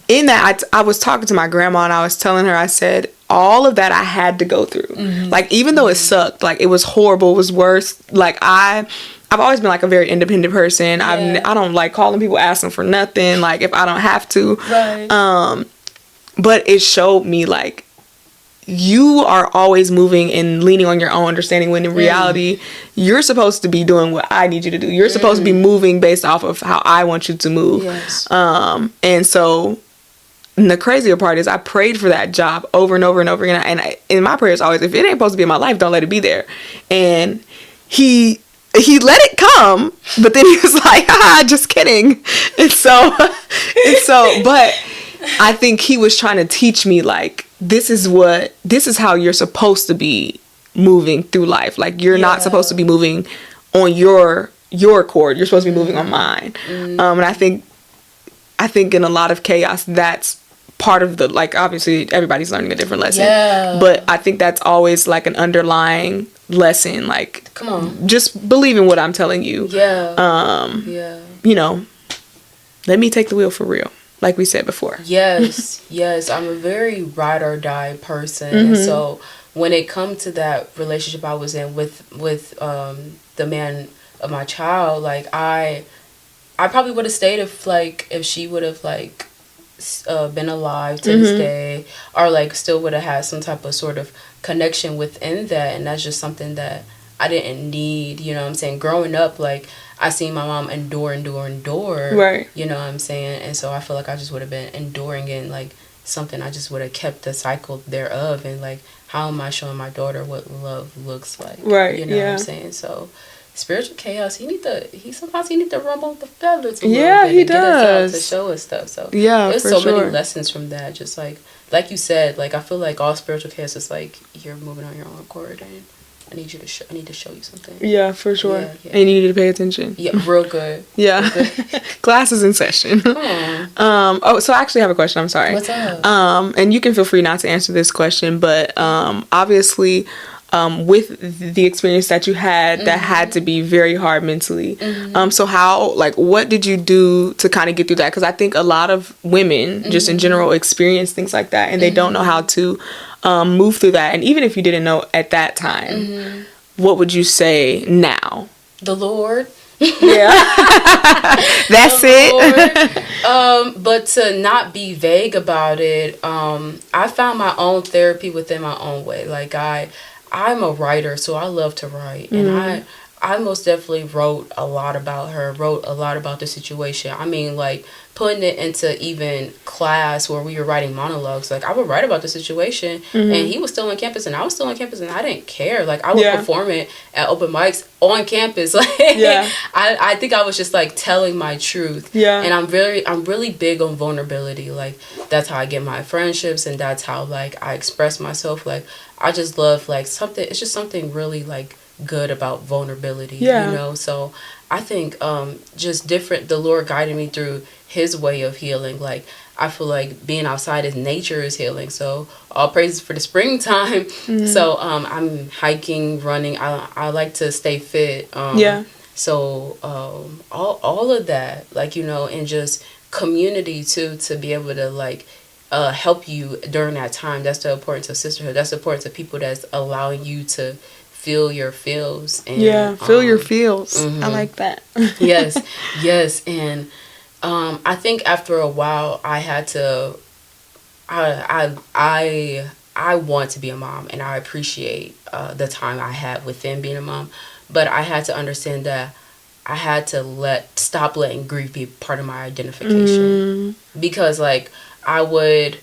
in that, I was talking to my grandma and I was telling her, I said, all of that I had to go through. Like, even though it sucked, like it was horrible, it was worse. Like I've always been like a very independent person. I don't like calling people asking for nothing, like if I don't have to. But it showed me like you are always moving and leaning on your own understanding, when in reality you're supposed to be doing what I need you to do. You're supposed to be moving based off of how I want you to move. And so the crazier part is I prayed for that job over and over and over again, and in my prayers always, if it ain't supposed to be in my life, don't let it be there. And he let it come, but then he was like, just kidding. And so but I think he was trying to teach me like, this is how you're supposed to be moving through life. Like, you're not supposed to be moving on your accord. You're supposed to be moving on mine. And I think in a lot of chaos, that's part of the, like, obviously everybody's learning a different lesson. But I think that's always like an underlying lesson. Like, come on, just believe in what I'm telling you. You know, let me take the wheel for real. Like we said before. Yes. I'm a very ride or die person. And so when it comes to that relationship I was in with the man of my child, like I probably would have stayed if she would have like been alive to this day, or like still would have had some type of sort of connection within that. And that's just something that I didn't need, you know what I'm saying? Growing up, like, I seen my mom endure. Right. You know what I'm saying? And so I feel like I just would have been enduring in, like, something I just would have kept the cycle thereof. And, like, how am I showing my daughter what love looks like? Right, you know what I'm saying? So, spiritual chaos, sometimes he need to rumble the feathers a little bit. He and does. get us out to show us stuff. So, there's so many lessons from that. Just, like you said, like, I feel like all spiritual chaos is, like, you're moving on your own accord. And I need to show you something. Yeah, for sure. Yeah. And you need to pay attention. Yeah, real good. Yeah. Real good. Class is in session. Come on. So I actually have a question. I'm sorry. What's up? And you can feel free not to answer this question, but obviously, with the experience that you had, that had to be very hard mentally. So how, like, what did you do to kind of get through that? Because I think a lot of women, just in general, experience things like that, and they don't know how to move through that. And even if you didn't know at that time, what would you say now? The Lord. Yeah. That's it. But to not be vague about it, I found my own therapy within my own way. Like I'm a writer, so I love to write, and I most definitely wrote a lot about her, wrote a lot about the situation. I mean, like, putting it into even class where we were writing monologues, like, I would write about the situation, and he was still on campus, and I was still on campus, and I didn't care. Like, I would perform it at open mics on campus. Like, I think I was just, like, telling my truth. Yeah. And I'm really big on vulnerability. Like, that's how I get my friendships, and that's how, like, I express myself. Like, I just love, like, it's just something really, like, good about vulnerability, you know. So I think just different, the Lord guided me through his way of healing. Like, I feel like being outside is nature is healing, so all praises for the springtime. So I'm hiking, running, I like to stay fit, so all of that, like, you know, and just community too, to be able to, like, help you during that time. That's the importance of sisterhood. That's the importance of people that's allowing you to feel your feels. And, feel your feels. I like that. yes. And I think after a while, I had to. I want to be a mom, and I appreciate the time I had within being a mom. But I had to understand that I had to stop letting grief be part of my identification, because, like, I would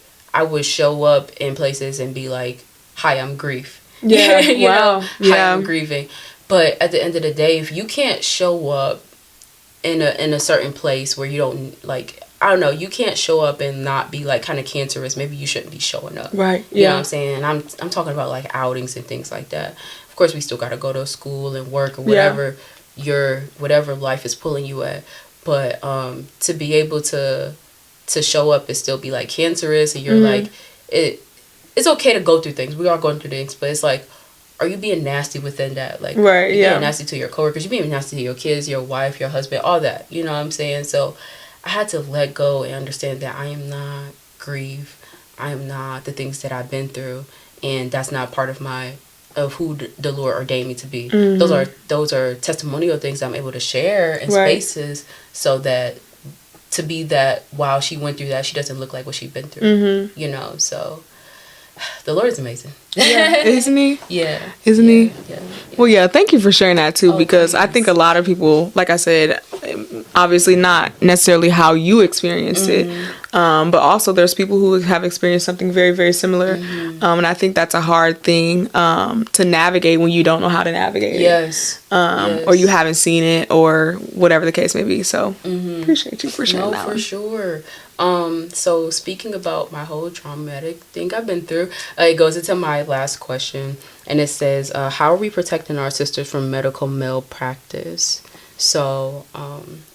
show up in places and be like, "Hi, I'm grief." Yeah, you know, "Hi, I'm grieving." But at the end of the day, if you can't show up in a certain place where you don't, like, I don't know, you can't show up and not be, like, kind of cancerous. Maybe you shouldn't be showing up. Right. You know what I'm saying? I'm talking about, like, outings and things like that. Of course, we still got to go to school and work or whatever whatever life is pulling you at. But to be able to show up and still be, like, cancerous, and you're like, it's okay to go through things. We are going through things, but it's like, are you being nasty within that? Like, you're being nasty to your coworkers, you're being nasty to your kids, your wife, your husband, all that. You know what I'm saying? So I had to let go and understand that I am not grief. I am not the things that I've been through, and that's not part of who the Lord ordained me to be. Those are testimonial things I'm able to share in spaces, so that to be that while she went through that, she doesn't look like what she's been through. You know, so the Lord is amazing. Yeah, isn't he? Yeah. Isn't he? Yeah. Well, yeah, thank you for sharing that too, because I think a lot of people, like I said, obviously not necessarily how you experienced it, but also there's people who have experienced something very, very similar, and I think that's a hard thing to navigate when you don't know how to navigate it. Or you haven't seen it, or whatever the case may be. So appreciate you for sharing that. No, for sure. So speaking about my whole traumatic thing I've been through, it goes into my last question, and it says, how are we protecting our sisters from medical malpractice? So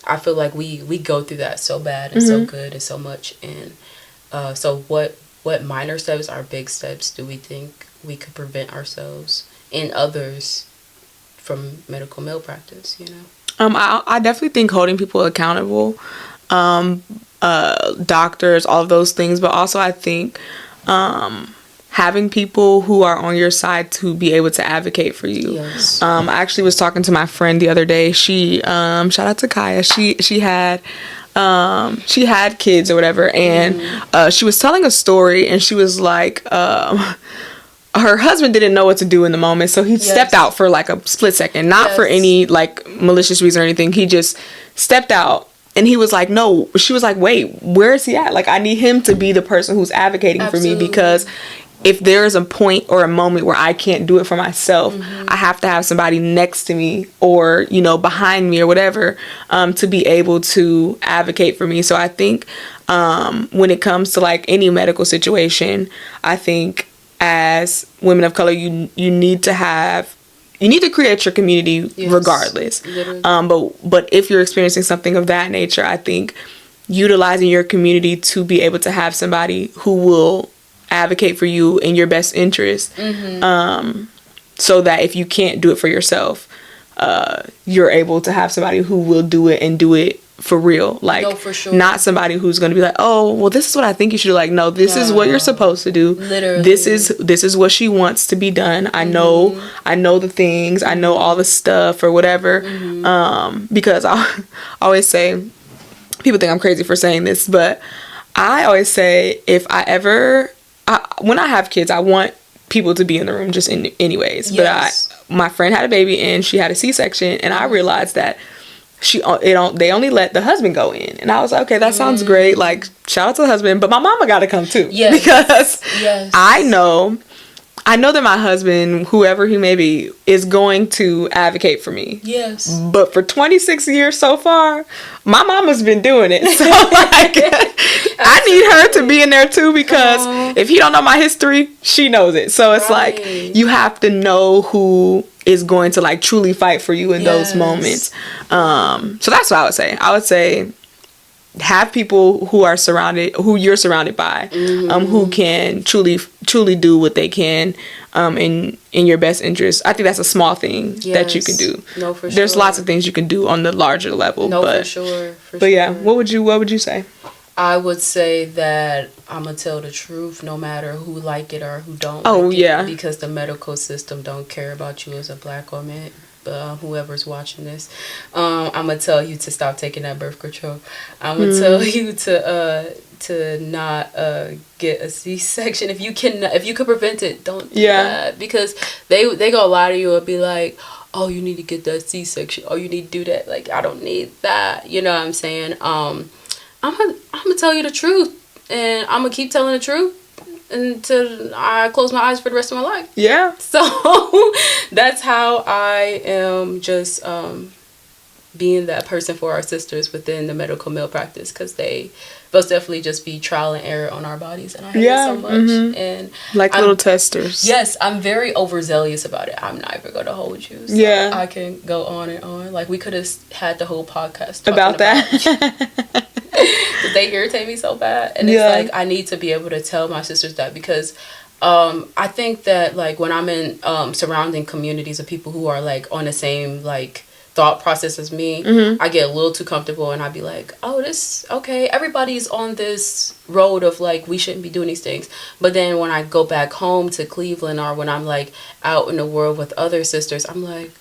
I feel like we go through that so bad and so good and so much. And so what minor steps or big steps do we think we could prevent ourselves and others from medical malpractice, you know? I definitely think holding people accountable, doctors, all of those things, but also I think having people who are on your side to be able to advocate for you. Yes. I actually was talking to my friend the other day. She shout out to Kaya. She had kids or whatever, and she was telling a story, and she was like, her husband didn't know what to do in the moment, so he stepped out for like a split second, not for any like malicious reason or anything. He just stepped out. And he was like, no. She was like, wait, where is he at? Like, I need him to be the person who's advocating for me, because if there's a point or a moment where I can't do it for myself, I have to have somebody next to me or, you know, behind me or whatever, to be able to advocate for me. So I think when it comes to like any medical situation, I think as women of color, you need to have you need to create your community regardless. But if you're experiencing something of that nature, I think utilizing your community to be able to have somebody who will advocate for you in your best interest, so that if you can't do it for yourself, you're able to have somebody who will do it and do it for real. Like, no, for sure. Not somebody who's going to be like, oh, well, this is what I think you should do. Like, no, this is what you're supposed to do. Literally. This is what she wants to be done. I know the things. I know all the stuff or whatever. Because I always say, people think I'm crazy for saying this, but I always say, if when I have kids, I want people to be in the room just anyways. Yes. But my friend had a baby and she had a C-section, and I realized that they only let the husband go in, and I was like, okay, that sounds great. Like, shout out to the husband, but my mama got to come too. Yes. Because I know that my husband, whoever he may be, is going to advocate for me. Yes. But for 26 years so far, my mama's been doing it. So, like, I need her to be in there too, because if he don't know my history, she knows it. So it's like, you have to know who is going to, like, truly fight for you in those moments. So that's what I would say. I would say, have people who you're surrounded by, who can truly do what they can, in your best interest. I think that's a small thing that you can do. No, for sure. There's lots of things you can do on the larger level. No, but, for sure. But yeah, what would you say? I would say that I'm gonna tell the truth, no matter who like it or who don't. Oh, like it, because the medical system don't care about you as a black woman. Whoever's watching this, I'm gonna tell you to stop taking that birth control. I'm gonna tell you to not get a C-section if you could prevent it. Don't do that, because they gonna lie to you and be like, oh, you need to get that C-section. Oh, you need to do that. Like, I don't need that. You know what I'm saying? I'm gonna tell you the truth, and I'm gonna keep telling the truth until I close my eyes for the rest of my life. Yeah. So that's how I am, just being that person for our sisters within the medical malpractice, because they most definitely just be trial and error on our bodies, and I hate it so much. And like little testers. Yes, I'm very overzealous about it. I'm not even gonna hold you. So I can go on and on. Like, we could have had the whole podcast about that. They irritate me so bad, and it's like, I need to be able to tell my sisters that, because I think that, like, when I'm in surrounding communities of people who are, like, on the same, like, thought process as me, I get a little too comfortable, and I'd be like, oh, this okay, everybody's on this road of, like, we shouldn't be doing these things. But then when I go back home to Cleveland, or when I'm, like, out in the world with other sisters, I'm like,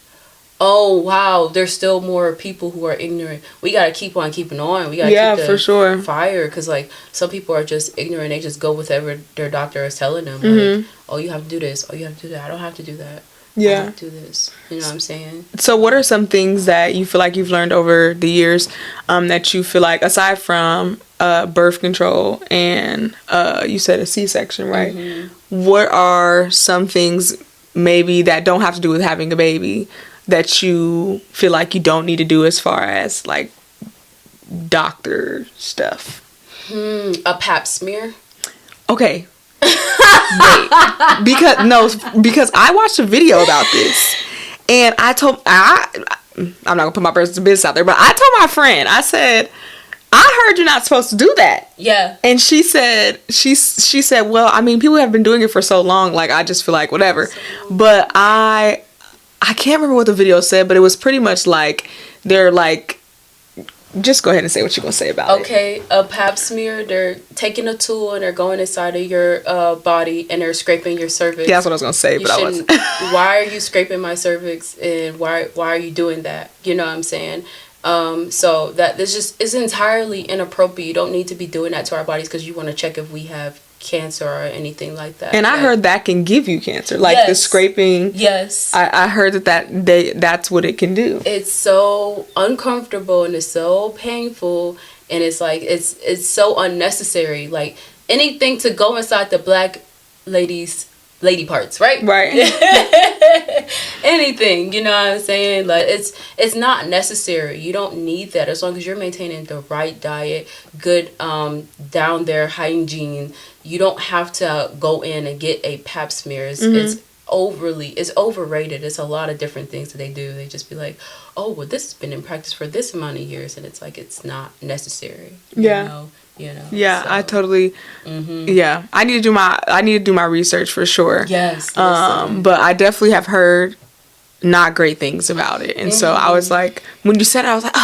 oh, wow, there's still more people who are ignorant. We got to keep on keeping on. We got to keep the fire, because, like, some people are just ignorant. They just go with whatever their doctor is telling them. Like, oh, you have to do this. Oh, you have to do that. I don't have to do that. I have to do this. You know what I'm saying? So what are some things that you feel like you've learned over the years, that you feel like, aside from birth control and you said a C-section, right? What are some things maybe that don't have to do with having a baby that you feel like you don't need to do, as far as, like, doctor stuff? A pap smear. Okay. Wait, because I watched a video about this, and I'm not gonna put my business out there, but I told my friend, I said, I heard you're not supposed to do that. Yeah. And she said, she said, well, I mean, people have been doing it for so long, like, I just feel like whatever. But I can't remember what the video said, but it was pretty much like, they're like, just go ahead and say what you're going to say about it. Okay, a pap smear, they're taking a tool and they're going inside of your body and they're scraping your cervix. Yeah, that's what I was going to say, but I wasn't. Why are you scraping my cervix, and why are you doing that? You know what I'm saying? So that this just is entirely inappropriate. You don't need to be doing that to our bodies because you want to check if we have cancer or anything like that. And I heard that can give you cancer, like the scraping. Yes, I heard that's what it can do. It's so uncomfortable and it's so painful, and it's like it's so unnecessary. Like, anything to go inside the black lady parts, right? Anything, you know what I'm saying? Like, it's not necessary. You don't need that, as long as you're maintaining the right diet, good down there hygiene. You don't have to go in and get a pap smear. It's it's overrated. It's a lot of different things that they do. They just be like, oh, well, this has been in practice for this amount of years, and it's like it's not necessary. Yeah. Yeah, so. I totally. Yeah, I need to do my research for sure. Yes. But I definitely have heard not great things about it, and so I was like, when you said it, I was like,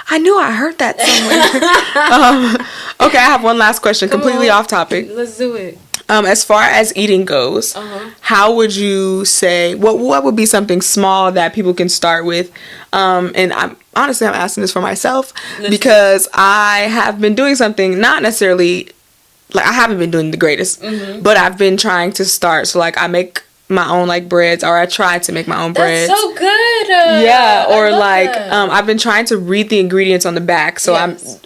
I knew I heard that somewhere. Okay, I have one last question, completely off topic. Let's do it. As far as eating goes, how would you say, what would be something small that people can start with? And I'm asking this for myself because I have been doing something not necessarily, like I haven't been doing the greatest, but I've been trying to start. So like I make my own like breads, or I try to make my own breads. That's so good. Yeah, or like I've been trying to read the ingredients on the back. So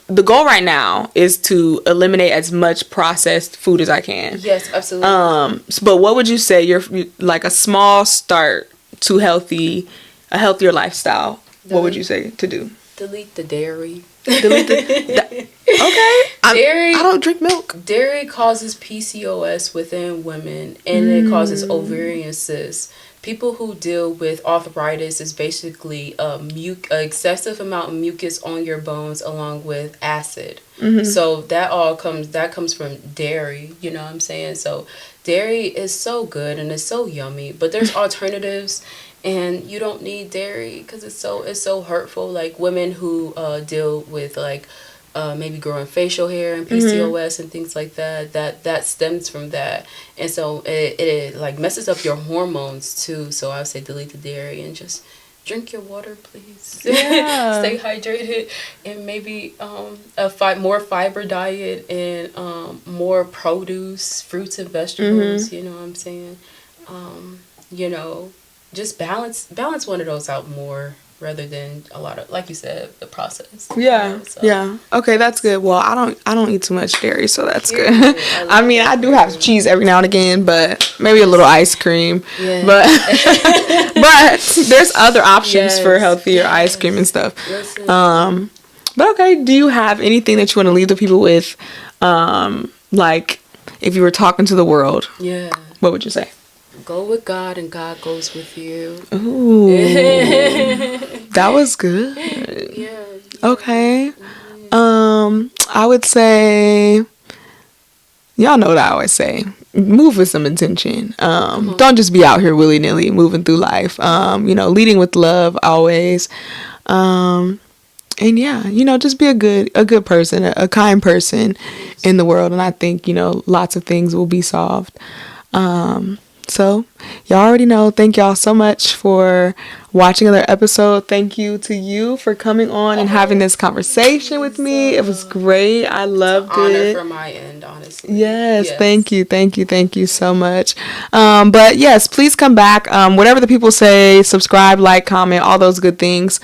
the goal right now is to eliminate as much processed food as I can. Yes, absolutely. But what would you say you're like a small start to a healthier lifestyle? What would you say to do? Delete the dairy. Okay. Dairy. I don't drink milk. Dairy causes PCOS within women, and it causes ovarian cysts. People who deal with arthritis is basically excessive amount of mucus on your bones along with acid. So that comes from dairy. You know what I'm saying? So dairy is so good and it's so yummy, but there's alternatives. And you don't need dairy because it's so hurtful. Like women who deal with like maybe growing facial hair and PCOS and things like that stems from that. And so it like messes up your hormones too. So I would say delete the dairy and just drink your water, please. Yeah. Stay hydrated, and maybe more fiber diet and more produce, fruits and vegetables. You know what I'm saying? Just balance one of those out more rather than a lot of, like you said, the process. Yeah. Yeah. Okay, that's good. Well, I don't eat too much dairy, so that's good. I mean, I do have cheese every now and again, but maybe a little ice cream. Yeah. But there's other options for healthier ice cream and stuff. Listen. But okay, do you have anything that you want to leave the people with? Like if you were talking to the world, what would you say? Go with God and God goes with you. Ooh. That was good. Yeah. Okay. I would say, y'all know what I always say. Move with some intention. Don't just be out here willy-nilly moving through life. Leading with love always. And yeah, just be a good person, a kind person in the world. And I think, lots of things will be solved. So y'all already know. Thank y'all so much for watching another episode. Thank you to you for coming on and having this conversation with me. It was great. I loved it. Honor from my end, honestly. Yes. Thank you so much. But yes, please come back. Whatever the people say, subscribe, like, comment, all those good things.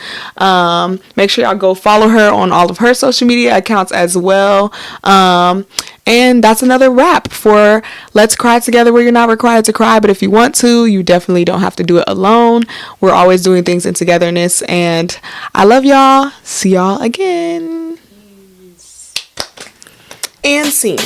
Make sure y'all go follow her on all of her social media accounts as well. And that's another wrap for Let's Cry Together, where you're not required to cry, but if you want to, you definitely don't have to do it alone. We're always doing things in togetherness, and I love y'all. See y'all again. And scene.